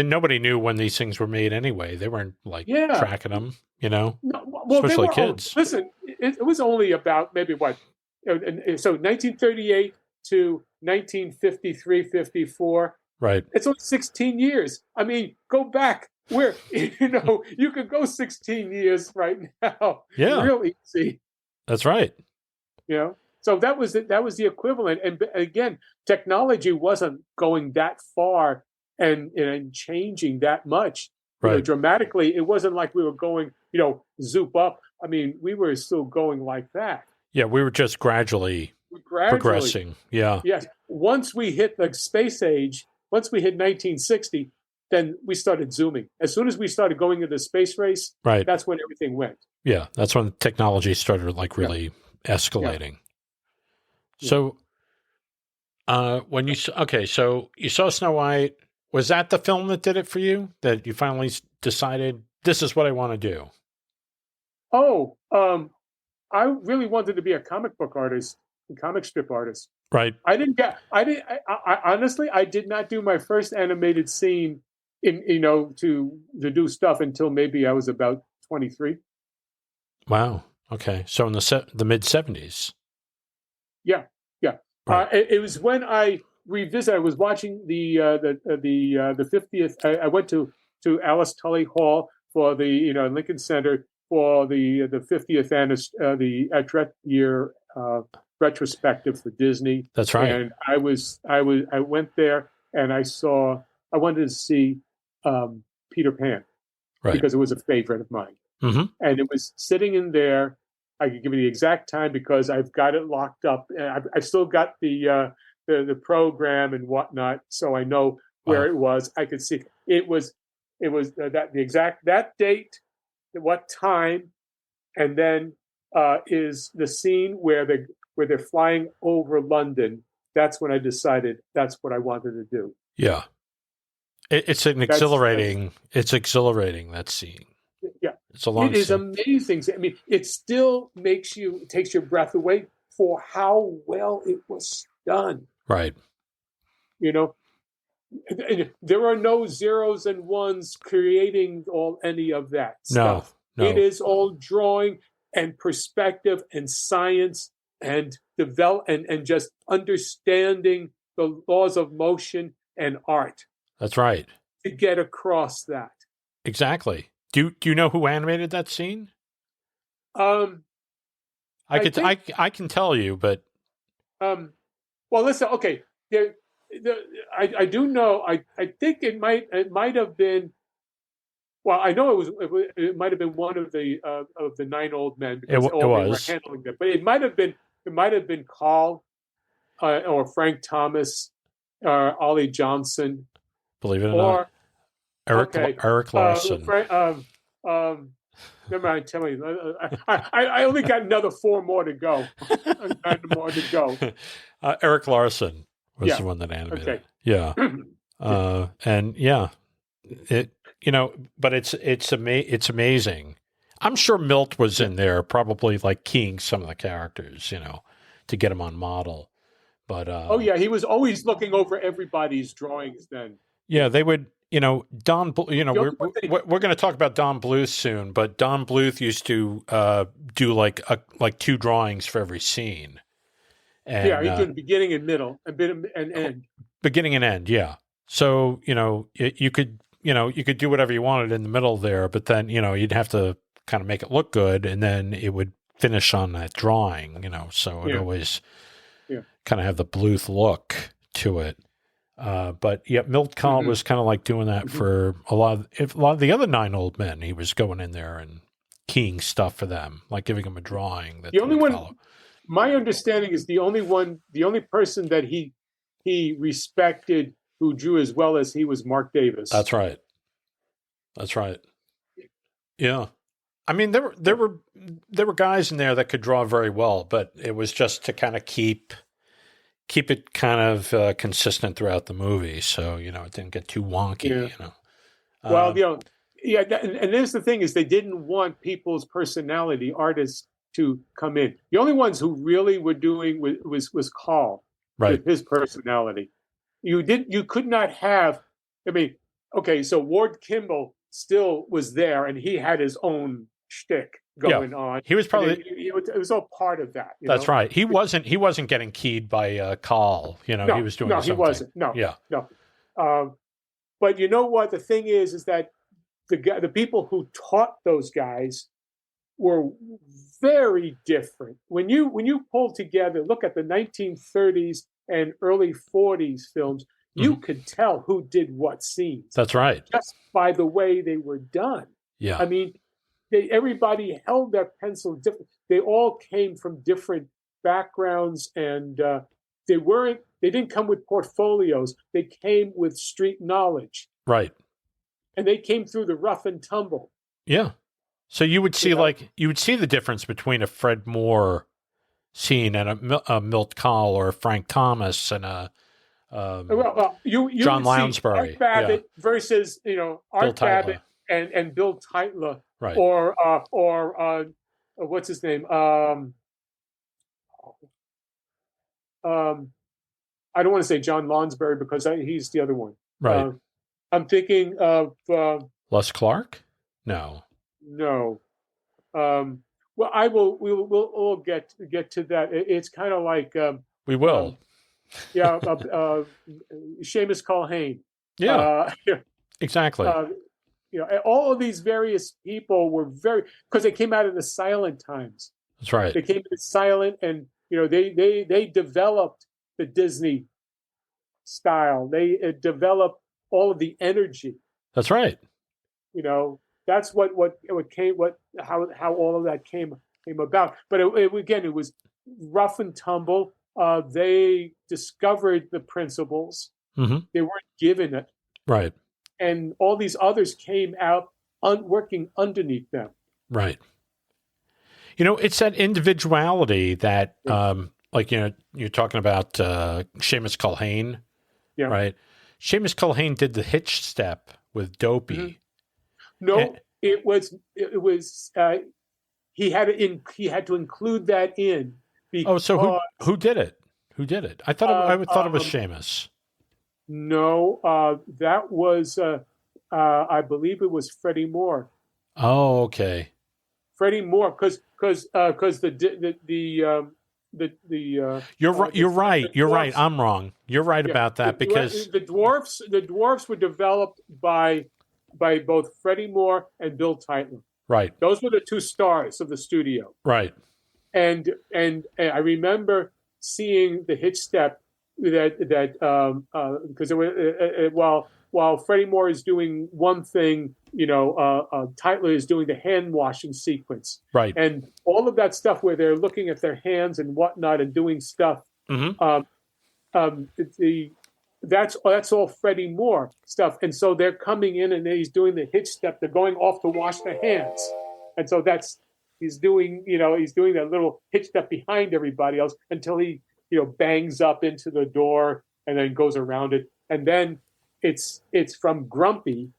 Speaker 1: nobody knew when these things were made anyway. They weren't tracking them, especially kids.
Speaker 4: Listen, it was only about maybe what? So 1938 to 1953, 54.
Speaker 1: Right.
Speaker 4: It's only 16 years. I mean, go back where, you could go 16 years right now.
Speaker 1: Yeah.
Speaker 4: Real easy.
Speaker 1: That's right.
Speaker 4: So that was the equivalent. And again, technology wasn't going that far and changing that much.
Speaker 1: Right.
Speaker 4: Dramatically. It wasn't like we were going, zoop up. I mean, we were still going like that.
Speaker 1: Yeah, we were just gradually progressing. Yeah.
Speaker 4: Yes. Once we hit the space age, once we hit 1960, then we started zooming. As soon as we started going into the space race,
Speaker 1: right,
Speaker 4: that's when everything went.
Speaker 1: Yeah, that's when technology started really escalating. Yeah. So, so you saw Snow White. Was that the film that did it for you? That you finally decided this is what I want to do?
Speaker 4: I really wanted to be a comic book artist, a comic strip artist.
Speaker 1: Right.
Speaker 4: I honestly, I did not do my first animated scene to do stuff until maybe I was about 23.
Speaker 1: Wow. Okay. So in the mid 70s.
Speaker 4: Yeah. Yeah. Right. It was when I revisited. I was watching the 50th. I went to Alice Tully Hall for the Lincoln Center for the 50th year retrospective for Disney.
Speaker 1: That's right.
Speaker 4: And I went there and I wanted to see Peter Pan, right, because it was a favorite of mine.
Speaker 1: Mm-hmm.
Speaker 4: And it was sitting in there. I could give you the exact time because I've got it locked up. I've still got the program and whatnot, so I know where it was. I could see it was that date, what time, and then is the scene where they're flying over London. That's when I decided that's what I wanted to do.
Speaker 1: Yeah, it's exhilarating. It's exhilarating, that scene.
Speaker 4: Yeah,
Speaker 1: it's a long.
Speaker 4: It is
Speaker 1: scene.
Speaker 4: Amazing. I mean, it still takes your breath away for how well it was done.
Speaker 1: Right.
Speaker 4: There are no zeros and ones creating any of that stuff.
Speaker 1: No.
Speaker 4: It is all drawing and perspective and science and and just understanding the laws of motion and art.
Speaker 1: That's right.
Speaker 4: To get across that.
Speaker 1: Exactly. Do you know who animated that scene? I can tell you, but
Speaker 4: well, listen. Okay, I do know. I think it might have been. Well, I know it might have been one of the 9 old men because
Speaker 1: it was
Speaker 4: they were handling it. But it might have been Carl or Frank Thomas or Ollie Johnson.
Speaker 1: Believe it or not, Eric Larson.
Speaker 4: Never mind. Tell me. I only got another 4 more to go.
Speaker 1: Eric Larson was the one that animated.
Speaker 4: Okay.
Speaker 1: Yeah. And yeah, but it's amazing. I'm sure Milt was in there, probably like keying some of the characters, to get them on model. But
Speaker 4: he was always looking over everybody's drawings. Then
Speaker 1: they would. Don. We're going to talk about Don Bluth soon, but Don Bluth used to do like 2 drawings for every scene, And,
Speaker 4: yeah, he's doing beginning and middle, a bit and end.
Speaker 1: Beginning and end, yeah. So, you could do whatever you wanted in the middle there, but then, you'd have to kind of make it look good, and then it would finish on that drawing, so it always kind of have the Bluth look to it. But yeah, Milt Kahl was kind of like doing that for a lot of the other 9 old men. He was going in there and keying stuff for them, like giving them a drawing. That
Speaker 4: the only one,
Speaker 1: follow.
Speaker 4: My understanding is the only person that he respected who drew as well as he was Mark Davis.
Speaker 1: That's right. Yeah. I mean, there were guys in there that could draw very well, but it was just to kind of keep it kind of consistent throughout the movie, so it didn't get too wonky.
Speaker 4: Well, and there's the thing is they didn't want people's personality, artists, to come in. The only ones who really were doing was Kahl,
Speaker 1: right?
Speaker 4: With his personality. You could not have. I mean, okay, so Ward Kimball still was there, and he had his own shtick going on.
Speaker 1: He was probably
Speaker 4: it was all part of that.
Speaker 1: That's right. He wasn't getting keyed by Kahl. He was doing something.
Speaker 4: He wasn't. No. But you know what? The thing is that the people who taught those guys were very different. When you pull together, look at the 1930s and early 40s films, you could tell who did what scenes.
Speaker 1: That's right.
Speaker 4: Just by the way they were done.
Speaker 1: Yeah.
Speaker 4: I mean, everybody held their pencil different. They all came from different backgrounds, and they didn't come with portfolios. They came with street knowledge.
Speaker 1: Right.
Speaker 4: And they came through the rough and tumble.
Speaker 1: Yeah. So you would see the difference between a Fred Moore scene and a Milt Kahl or a Frank Thomas and a you
Speaker 4: John
Speaker 1: Lounsbury,
Speaker 4: Art Babbitt versus Art Babbitt and Bill Teitler,
Speaker 1: right?
Speaker 4: Or what's his name? I don't want to say John Lounsbury because he's the other one,
Speaker 1: right?
Speaker 4: I'm thinking of
Speaker 1: Les Clark. No.
Speaker 4: Well, we'll all get to that. It's kind of like
Speaker 1: we will.
Speaker 4: Seamus Culhane.
Speaker 1: Exactly.
Speaker 4: All of these various people were because they came out of the silent times.
Speaker 1: That's right.
Speaker 4: They came into silent, and they developed the Disney style. They developed all of the energy.
Speaker 1: That's right.
Speaker 4: That's how all of that came about. But it was rough and tumble. They discovered the principles.
Speaker 1: Mm-hmm.
Speaker 4: They weren't given it.
Speaker 1: Right.
Speaker 4: And all these others came out working underneath them.
Speaker 1: Right. It's that individuality that, you're talking about Seamus Culhane, right? Seamus Culhane did the hitch step with Dopey.
Speaker 4: Mm-hmm. No, it was he had to include that in.
Speaker 1: So who did it? Who did it? I thought it was Seamus.
Speaker 4: No, that was I believe it was Freddie Moore.
Speaker 1: Oh, okay.
Speaker 4: Freddie Moore, because the
Speaker 1: You're right. You're right. I'm wrong. You're right about that because
Speaker 4: the dwarfs were developed by both Freddie Moore and Bill Teitler.
Speaker 1: Right.
Speaker 4: Those were the two stars of the studio.
Speaker 1: Right.
Speaker 4: And I remember seeing the hitch step because while Freddie Moore is doing one thing, Teitler is doing the hand washing sequence.
Speaker 1: Right.
Speaker 4: And all of that stuff where they're looking at their hands and whatnot and doing stuff.
Speaker 1: Mm-hmm.
Speaker 4: That's all Freddie Moore stuff. And so they're coming in and he's doing the hitch step. They're going off to wash their hands. And so he's doing that little hitch step behind everybody else until he, bangs up into the door and then goes around it. And then it's from Grumpy,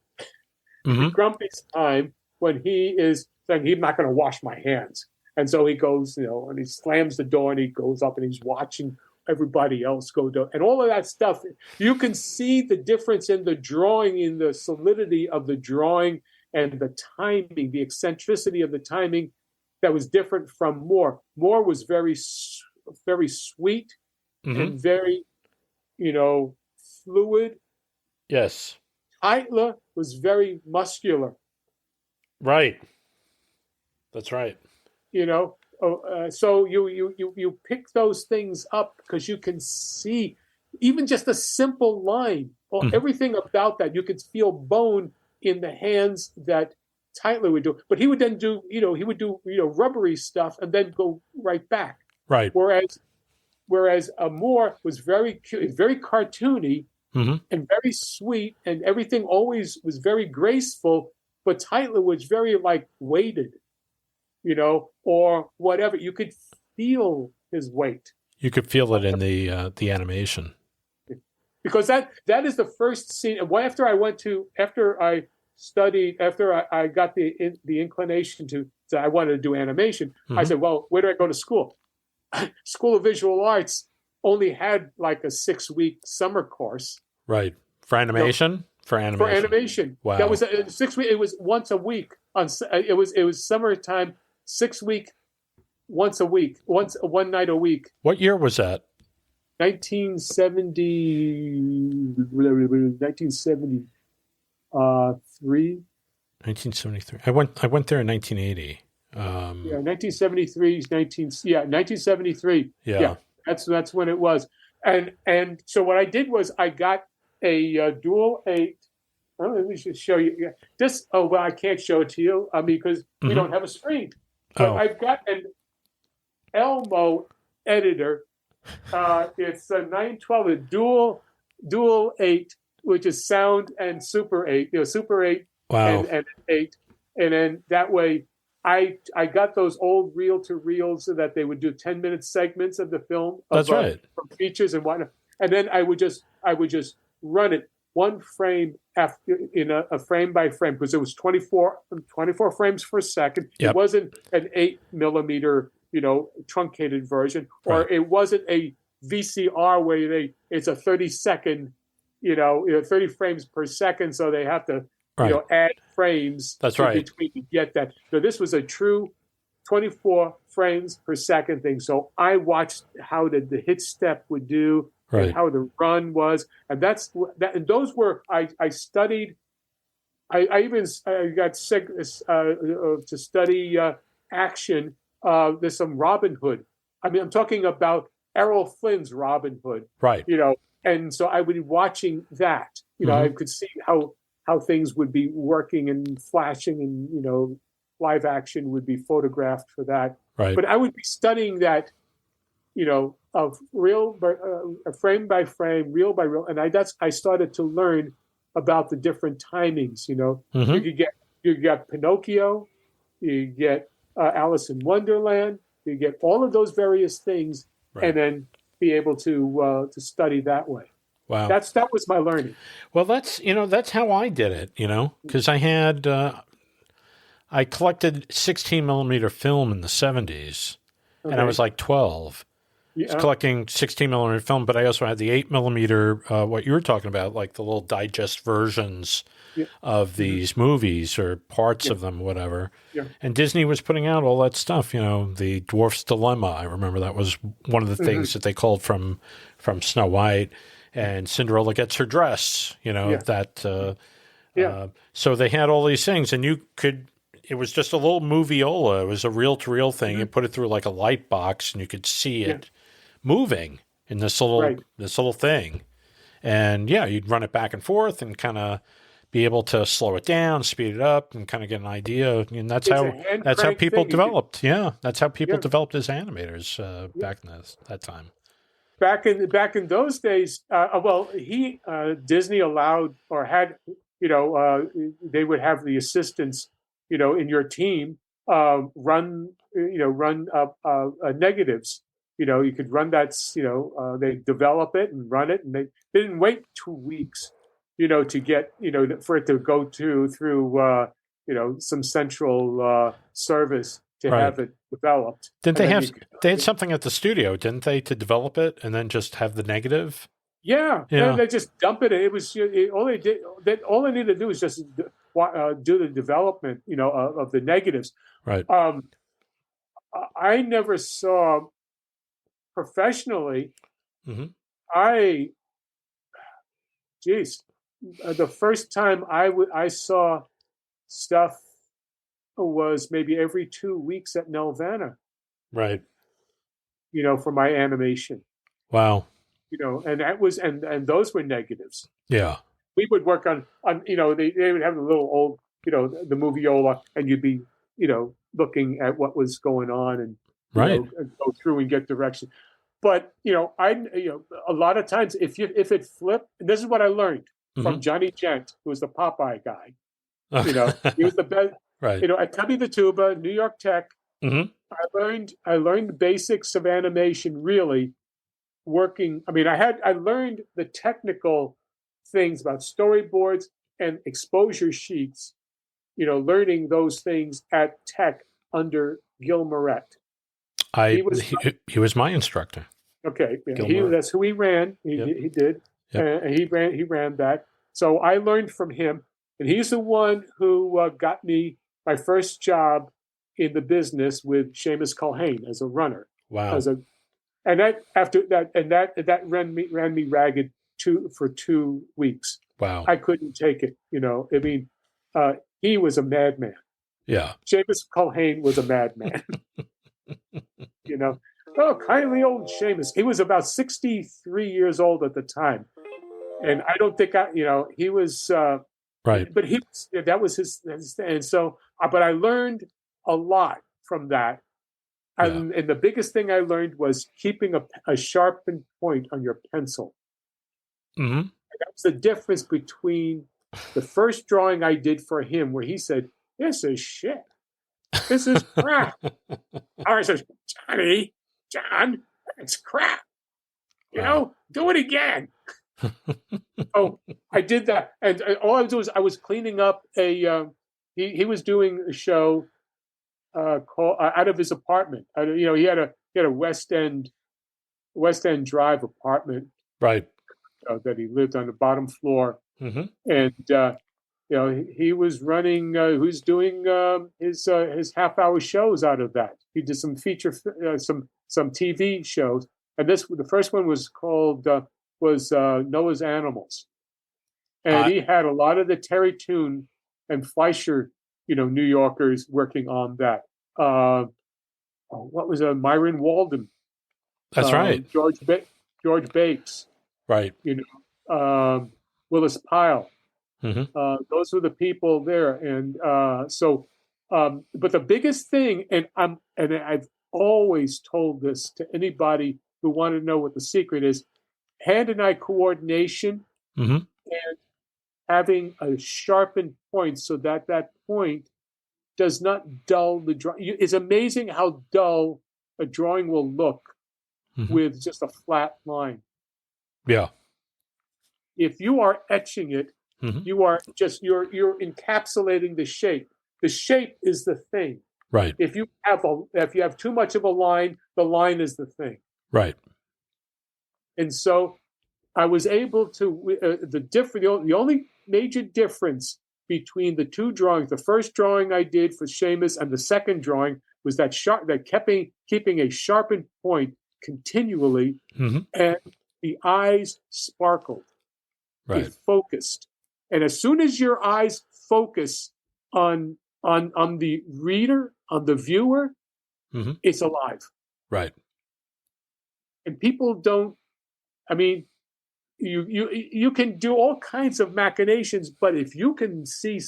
Speaker 1: mm-hmm.
Speaker 4: Grumpy's time when he is saying, he's not going to wash my hands. And so he goes, and he slams the door and he goes up and he's watching everybody else go down and all of that stuff. You can see the difference in the drawing, in the solidity of the drawing and the timing, the eccentricity of the timing that was different from Moore. Moore was very very sweet
Speaker 1: Mm-hmm.
Speaker 4: and very, fluid.
Speaker 1: Yes.
Speaker 4: Heitler was very muscular.
Speaker 1: Right. That's right.
Speaker 4: So you pick those things up because you can see even just a simple line or everything about that. You could feel bone in the hands that Tyler would do, but he would then do rubbery stuff and then go right back.
Speaker 1: Right.
Speaker 4: Whereas Moore was very cute, very cartoony
Speaker 1: Mm-hmm.
Speaker 4: and very sweet, and everything always was very graceful. But Tyler was very weighted, or whatever. You could feel his weight.
Speaker 1: You could feel it in the animation.
Speaker 4: Because that is the first scene. After I got the inclination to I wanted to do animation. I said, well, where do I go to school? School of Visual Arts only had a 6-week summer course.
Speaker 1: Right. For animation? For animation.
Speaker 4: Wow. That was 6 weeks. It was once a week. It was summertime, 6 week, once a week, one night a week.
Speaker 1: What year was that?
Speaker 4: 1973.
Speaker 1: 1973. I went there in 1980.
Speaker 4: 1973. 1973.
Speaker 1: Yeah.
Speaker 4: That's when it was. And so what I did was I got a dual 8. Let me just show you this. Oh, well, I can't show it to you because we don't have a screen. But I've got an Elmo editor. It's a 912, a dual 8, which is sound and Super 8. Super 8 and 8, and then that way I got those old reel-to-reels so that they would do 10-minute segments of the film.
Speaker 1: That's right.
Speaker 4: From features and whatnot, and then I would just run it one frame after in a frame by frame because it was 24 frames per second.
Speaker 1: Yep.
Speaker 4: It wasn't an 8mm truncated version, or
Speaker 1: right.
Speaker 4: It wasn't a VCR where it's a 30-second, 30 frames per second, so they have to add frames.
Speaker 1: That's right.
Speaker 4: Between to get that. So this was a true 24 frames per second thing. So I watched how the hit step would do,
Speaker 1: right.
Speaker 4: and how the run was, and and those were I studied. I even got to study action. There's some Robin Hood. I mean, I'm talking about Errol Flynn's Robin Hood.
Speaker 1: Right.
Speaker 4: And so I would be watching that. I could see how things would be working and flashing, and live action would be photographed for that.
Speaker 1: Right.
Speaker 4: But I would be studying that, of frame by frame, reel by reel, and I started to learn about the different timings. You get Pinocchio, you get Alice in Wonderland, you get all of those various things,
Speaker 1: right.
Speaker 4: and then be able to study that way.
Speaker 1: Wow,
Speaker 4: that was my learning.
Speaker 1: Well, that's how I did it. Because I had I collected 16mm film in the 70s, and I was like 12. I was collecting 16mm film, but I also had the 8mm, what you were talking about, like the little digest versions of these movies or parts of them, whatever. Yeah. And Disney was putting out all that stuff, the Dwarf's Dilemma. I remember that was one of the things that they called from Snow White, and Cinderella Gets Her Dress, that. So they had all these things, and it was just a little moviola. It was a reel-to-reel thing. You put it through like a light box, and you could see it moving in this little thing. And you'd run it back and forth and kind of be able to slow it down, speed it up, and kind of get an idea. And that's how people developed. That's how people developed as animators back in that time.
Speaker 4: Back in those days, Disney allowed or had, they would have the assistants, in your team run negatives. You could run that. They develop it and run it, and they didn't wait 2 weeks, to get for it to go through some central service to have it developed.
Speaker 1: Didn't they had something at the studio, didn't they, to develop it and then just have the negative?
Speaker 4: Yeah. And they just dump it. It was all they did. All they needed to do was just do the development, of the negatives.
Speaker 1: Right.
Speaker 4: I never saw professionally,
Speaker 1: Mm-hmm.
Speaker 4: The first time I saw stuff was maybe every 2 weeks at Nelvana,
Speaker 1: Right.
Speaker 4: for my animation,
Speaker 1: Wow.
Speaker 4: and that was, and those were negatives.
Speaker 1: Yeah.
Speaker 4: We would work on, they would have the little old, the moviola, and you'd be, looking at what was going on and,
Speaker 1: Right.
Speaker 4: go through and get direction. But, a lot of times if it flipped, and this is what I learned from Johnny Gent, who was the Popeye guy, he was the best,
Speaker 1: Right.
Speaker 4: at Tubby the Tuba, New York Tech.
Speaker 1: Mm-hmm.
Speaker 4: I learned the basics of animation really working. I mean, I learned the technical things about storyboards and exposure sheets, learning those things at Tech under Gil Moret.
Speaker 1: He was my instructor.
Speaker 4: Okay, that's who he ran. He did.
Speaker 1: Yep.
Speaker 4: He ran that. So I learned from him, and he's the one who got me my first job in the business with Seamus Culhane as a runner.
Speaker 1: Wow.
Speaker 4: And that ran me ragged for 2 weeks.
Speaker 1: Wow.
Speaker 4: I couldn't take it. I mean, he was a madman.
Speaker 1: Yeah.
Speaker 4: Seamus Culhane was a madman. Oh, kindly old Seamus. He was about 63 years old at the time, and I don't think he was
Speaker 1: right.
Speaker 4: But that was his, and so. But I learned a lot from that. And the biggest thing I learned was keeping a sharpened point on your pencil.
Speaker 1: Mm-hmm.
Speaker 4: That was the difference between the first drawing I did for him, where he said, "This is shit. This is crap." I said, John, that's crap. Do it again. Oh, I did that, and all I was doing was I was cleaning up a. He was doing a show. Out of his apartment. He had a West End Drive apartment,
Speaker 1: right?
Speaker 4: That he lived on the bottom floor, and he was running. He was doing his half-hour shows out of that. He did some feature, some TV shows, and the first one was called Noah's Animals, and he had a lot of the Terrytoons and Fleischer, New Yorkers working on that. What was Myron Walden?
Speaker 1: That's right.
Speaker 4: George Bakes.
Speaker 1: Right.
Speaker 4: Willis Pyle.
Speaker 1: Mm-hmm.
Speaker 4: Those were the people there, and but the biggest thing, and I've always told this to anybody who wanted to know what the secret is: hand and eye coordination, and having a sharpened point so that point does not dull the drawing. It's amazing how dull a drawing will look with just a flat line.
Speaker 1: Yeah.
Speaker 4: If you are etching it, you are you're encapsulating the shape. The shape is the thing.
Speaker 1: Right.
Speaker 4: If you have too much of a line, the line is the thing.
Speaker 1: Right.
Speaker 4: And so I was able to the only major difference between the two drawings, the first drawing I did for Seamus and the second drawing, was that keeping a sharpened point continually, and the eyes sparkled.
Speaker 1: Right.
Speaker 4: It focused. And as soon as your eyes focus on the reader, on the viewer, it's alive.
Speaker 1: Right.
Speaker 4: And people don't. I mean, you can do all kinds of machinations, but if you can see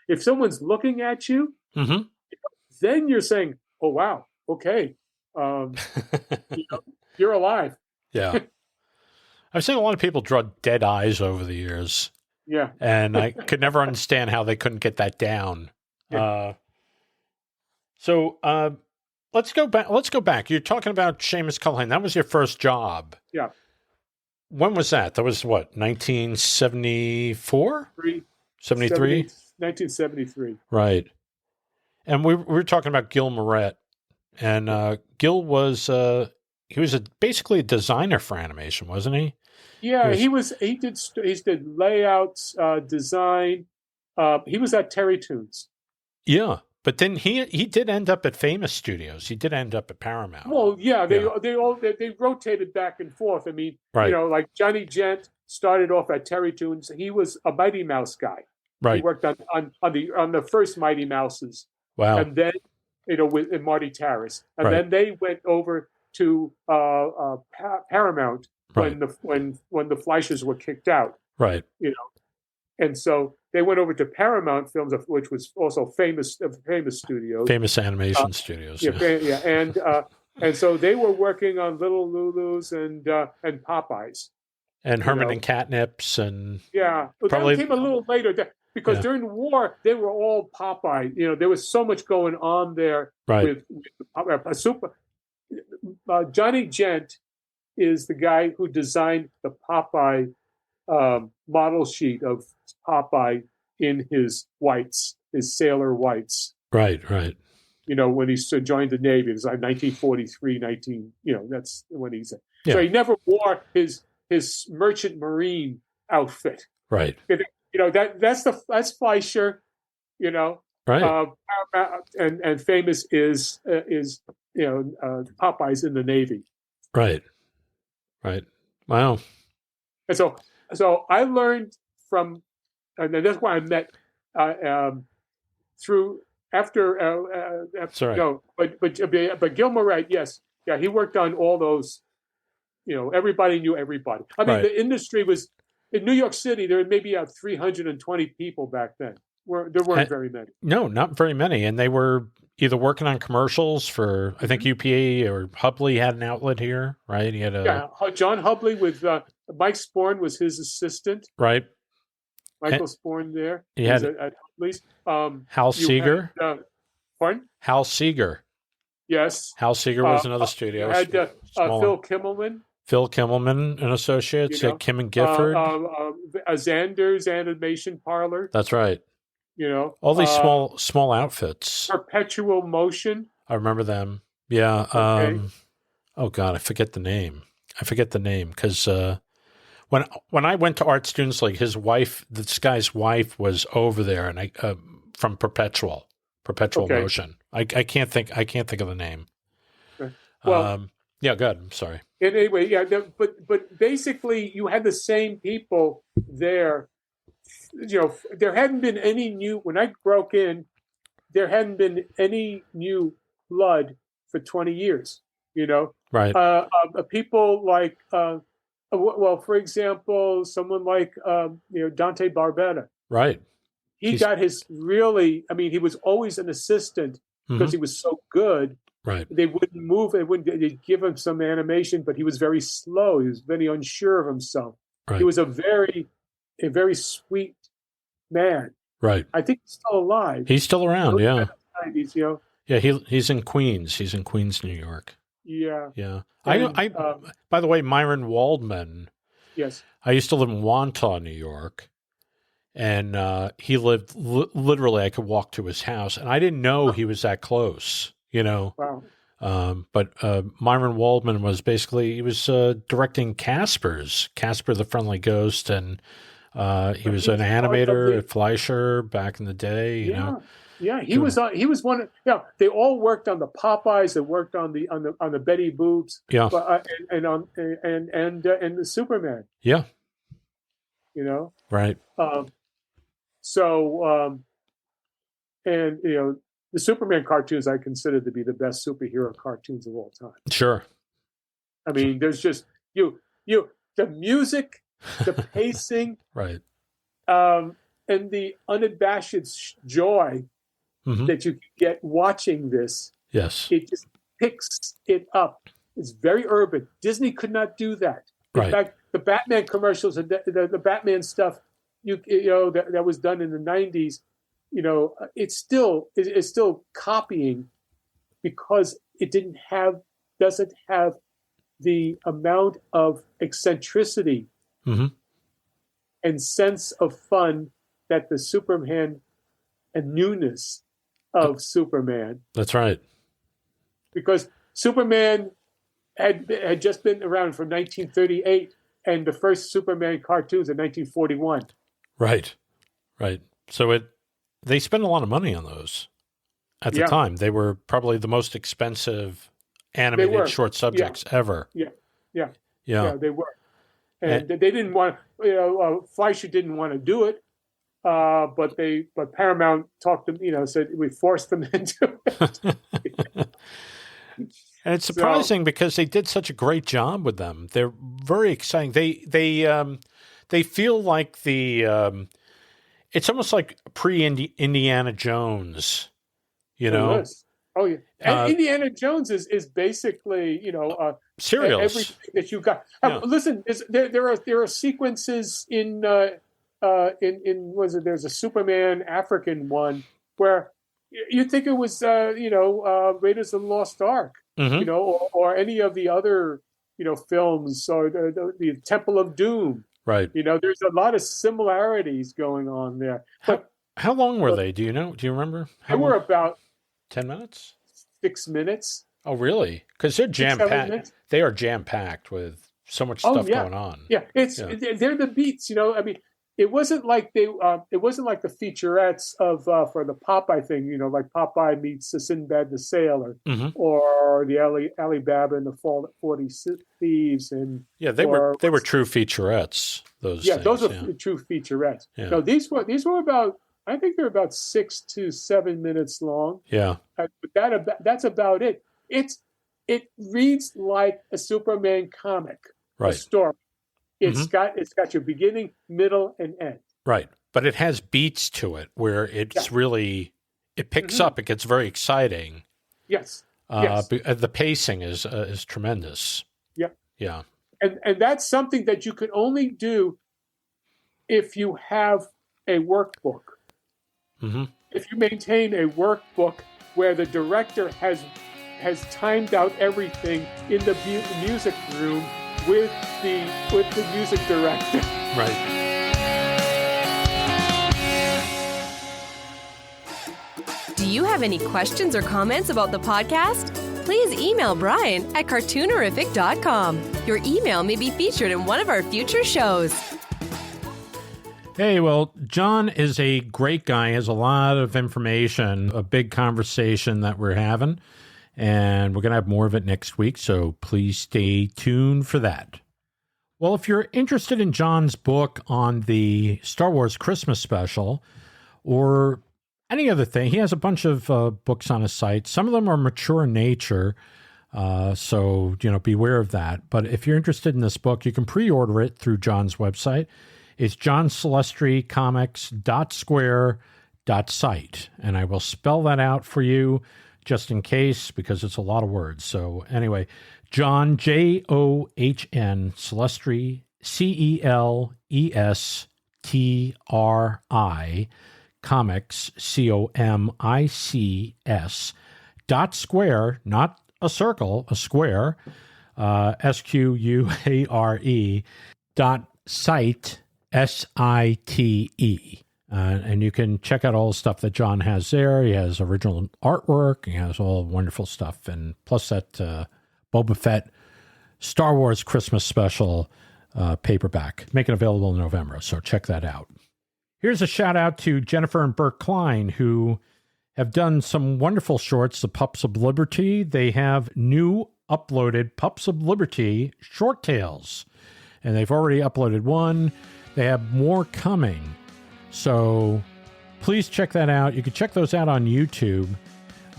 Speaker 4: if someone's looking at you, then you're saying, "Oh wow, okay, you're alive."
Speaker 1: Yeah, I've seen a lot of people draw dead eyes over the years.
Speaker 4: Yeah,
Speaker 1: and I could never understand how they couldn't get that down.
Speaker 4: Yeah.
Speaker 1: So let's go back. You're talking about Seamus Culhane. That was your first job.
Speaker 4: Yeah.
Speaker 1: When was that? That was what, 1974? 73?
Speaker 4: 1973.
Speaker 1: Right. And we were talking about Gil Moret. And Gil was basically a designer for animation, wasn't he?
Speaker 4: Yeah, he did layouts, design. He was at Terrytoons.
Speaker 1: Yeah. But then he did end up at Famous Studios. He did end up at Paramount.
Speaker 4: Well, yeah, they rotated back and forth. I mean,
Speaker 1: Right.
Speaker 4: Like Johnny Gent started off at Terrytoons. He was a Mighty Mouse guy.
Speaker 1: Right.
Speaker 4: He worked on the first Mighty Mouses.
Speaker 1: Wow.
Speaker 4: And then with Marty Taris, and
Speaker 1: Right.
Speaker 4: then they went over to Paramount
Speaker 1: Right.
Speaker 4: when the Fleischers were kicked out.
Speaker 1: Right.
Speaker 4: And so they went over to Paramount Films, which was also famous studios,
Speaker 1: Famous animation studios.
Speaker 4: and so they were working on Little Lulu's and Popeyes.
Speaker 1: And Herman and Catnips and
Speaker 4: Probably that came a little later because during the war they were all Popeye. There was so much going on there.
Speaker 1: Right.
Speaker 4: with Johnny Gent is the guy who designed the Popeye model sheet of Popeye in his whites, his sailor whites.
Speaker 1: Right.
Speaker 4: When he joined the Navy, it was like 1943, that's when he's.
Speaker 1: Yeah.
Speaker 4: So he never wore his merchant marine outfit.
Speaker 1: Right.
Speaker 4: That's Fleischer.
Speaker 1: Right.
Speaker 4: And Famous is Popeyes in the Navy.
Speaker 1: Right. Wow.
Speaker 4: And so I learned from, and that's why I met through after.
Speaker 1: Sorry.
Speaker 4: No, but Gil Moret, yes, he worked on all those. Everybody knew everybody. I mean, the industry was in New York City. There were maybe 320 people back then. There weren't very many.
Speaker 1: No, not very many, and they were either working on commercials for, I think UPA or Hubley had an outlet here, right? He had
Speaker 4: John Hubley with Mike Sporn was his assistant.
Speaker 1: Right.
Speaker 4: Michael Sporn there.
Speaker 1: He had
Speaker 4: at Hubley's.
Speaker 1: Hal Seeger.
Speaker 4: Pardon?
Speaker 1: Hal Seeger.
Speaker 4: Yes.
Speaker 1: Hal Seeger was another studio.
Speaker 4: You had Phil Kimmelman.
Speaker 1: Phil Kimmelman and Associates at Kim and Gifford.
Speaker 4: Xander's Animation Parlor.
Speaker 1: That's right. All these small outfits.
Speaker 4: Perpetual Motion.
Speaker 1: I remember them. Yeah.
Speaker 4: Okay.
Speaker 1: Oh God, I forget the name because when I went to Art Students League, his wife, this guy's wife, was over there, and I from Perpetual Motion. I can't think of the name.
Speaker 4: Okay. Well,
Speaker 1: yeah, good. I'm sorry.
Speaker 4: Anyway, but basically, you had the same people there. There hadn't been any new when I broke in. There hadn't been any new blood for 20 years.
Speaker 1: Right.
Speaker 4: People like, for example, someone like Dante Barbetta.
Speaker 1: Right.
Speaker 4: He got his really. I mean, he was always an assistant because he was so good.
Speaker 1: Right.
Speaker 4: They wouldn't move. They'd give him some animation, but he was very slow. He was very unsure of himself.
Speaker 1: Right.
Speaker 4: He was a very sweet man.
Speaker 1: Right.
Speaker 4: I think he's still alive.
Speaker 1: He's still around. Yeah.
Speaker 4: 90s,
Speaker 1: Yeah. He's in Queens. He's in Queens, New York.
Speaker 4: Yeah.
Speaker 1: Yeah. I by the way, Myron Waldman.
Speaker 4: Yes.
Speaker 1: I used to live in Wantagh, New York. And he lived literally, I could walk to his house, and I didn't know he was that close,
Speaker 4: Wow.
Speaker 1: But Myron Waldman was he was directing Casper the Friendly Ghost, and he was an animator at Fleischer back in the day. You know.
Speaker 4: Yeah, he was one. They all worked on the Popeyes. They worked on the Betty Boobs.
Speaker 1: Yeah,
Speaker 4: and the Superman.
Speaker 1: Yeah,
Speaker 4: And
Speaker 1: right.
Speaker 4: the Superman cartoons I consider to be the best superhero cartoons of all time.
Speaker 1: Sure.
Speaker 4: I mean, there's just the music, the pacing,
Speaker 1: right,
Speaker 4: and the unabashed joy that you get watching this.
Speaker 1: Yes,
Speaker 4: it just picks it up. It's very urban. Disney could not do that. In fact, the Batman commercials and the Batman stuff, that was done in the 90s. It's still copying because it doesn't have the amount of eccentricity and sense of fun that the Superman and newness of Superman.
Speaker 1: That's right.
Speaker 4: Because Superman had just been around from 1938, and the first Superman cartoons in 1941.
Speaker 1: Right. So they spend a lot of money on those. at the time. They were probably the most expensive animated short subjects ever.
Speaker 4: Yeah, they were. And they didn't want, Fleischer didn't want to do it, but Paramount talked to, said we forced them into it.
Speaker 1: And it's surprising because they did such a great job with them. They're very exciting. They feel like it's almost like pre-Indiana Jones,
Speaker 4: Oh yeah, and Indiana Jones is basically
Speaker 1: serials.
Speaker 4: Everything that you got. Listen, there are sequences in there's a Superman African one where you think it was Raiders of the Lost Ark, or any of the other films, or the Temple of Doom.
Speaker 1: Right.
Speaker 4: There's a lot of similarities going on there. But
Speaker 1: how long were they? Do you know? Do you remember?
Speaker 4: They were about
Speaker 1: 10 minutes?
Speaker 4: 6 minutes.
Speaker 1: Oh, really? Because they're jam-packed. They are jam-packed with so much stuff going on.
Speaker 4: Yeah, they're the beats. I mean, it wasn't like it wasn't like the featurettes of for the Popeye thing. Like Popeye meets the Sinbad the Sailor, or the Alibaba and the 40 Thieves, and
Speaker 1: they were true featurettes. Those
Speaker 4: those are true featurettes.
Speaker 1: Yeah.
Speaker 4: No, these were about. I think they're about 6 to 7 minutes long.
Speaker 1: Yeah,
Speaker 4: but that's about it. It reads like a Superman comic, a story. It's got your beginning, middle, and end.
Speaker 1: Right, but it has beats to it where it's really it picks up. It gets very exciting.
Speaker 4: Yes.
Speaker 1: The pacing is tremendous.
Speaker 4: Yeah.
Speaker 1: Yeah.
Speaker 4: And that's something that you can only do if you have a workbook.
Speaker 1: Mm-hmm.
Speaker 4: If you maintain a workbook where the director has timed out everything in the music room with the music director.
Speaker 1: Right.
Speaker 2: Do you have any questions or comments about the podcast? Please email Brian at cartoonerific.com. Your email may be featured in one of our future shows.
Speaker 1: Hey, well, John is a great guy, has a lot of information, a big conversation that we're having, and we're going to have more of it next week, so please stay tuned for that. Well, if you're interested in John's book on the Star Wars Christmas special, or any other thing, he has a bunch of books on his site. Some of them are mature in nature, so, beware of that. But if you're interested in this book, you can pre-order it through John's website. It's johncelestricomics.square.site, and I will spell that out for you just in case, because it's a lot of words. So anyway, John, John, Celestri, CELESTRI, comics, COMICS, .square, not a circle, a square, SQUARE, .site, SITE. And you can check out all the stuff that John has there. He has original artwork. He has all wonderful stuff. And plus that Boba Fett Star Wars Christmas special paperback. Make it available in November, so check that out. Here's a shout out to Jennifer and Bert Klein, who have done some wonderful shorts, The Pups of Liberty. They have new uploaded Pups of Liberty short tales, and they've already uploaded one. They have more coming. So please check that out. You can check those out on YouTube.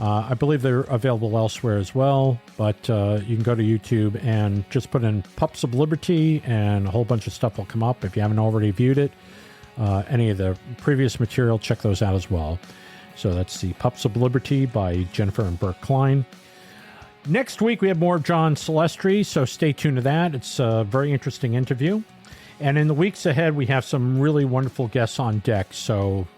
Speaker 1: I believe they're available elsewhere as well, but you can go to YouTube and just put in Pups of Liberty, and a whole bunch of stuff will come up. If you haven't already viewed it, any of the previous material, check those out as well. So that's the Pups of Liberty by Jennifer and Bert Klein. Next week, we have more of John Celestri, so stay tuned to that. It's a very interesting interview. And in the weeks ahead, we have some really wonderful guests on deck. So,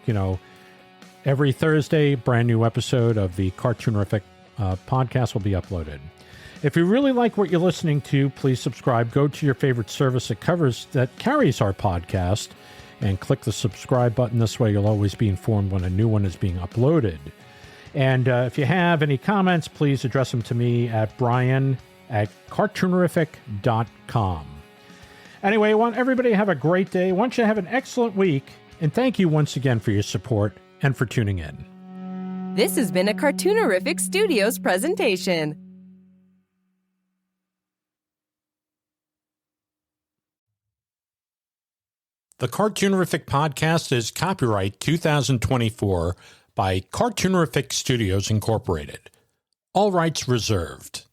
Speaker 1: every Thursday, brand new episode of the Cartoonerific podcast will be uploaded. If you really like what you're listening to, please subscribe. Go to your favorite service that carries our podcast, and click the subscribe button. This way, you'll always be informed when a new one is being uploaded. And if you have any comments, please address them to me at brian@cartoonerific.com. Anyway, I want everybody to have a great day. I want you to have an excellent week. And thank you once again for your support and for tuning in.
Speaker 2: This has been a Cartoonerific Studios presentation.
Speaker 1: The Cartoonerific podcast is copyright 2024 by Cartoonerific Studios Incorporated. All rights reserved.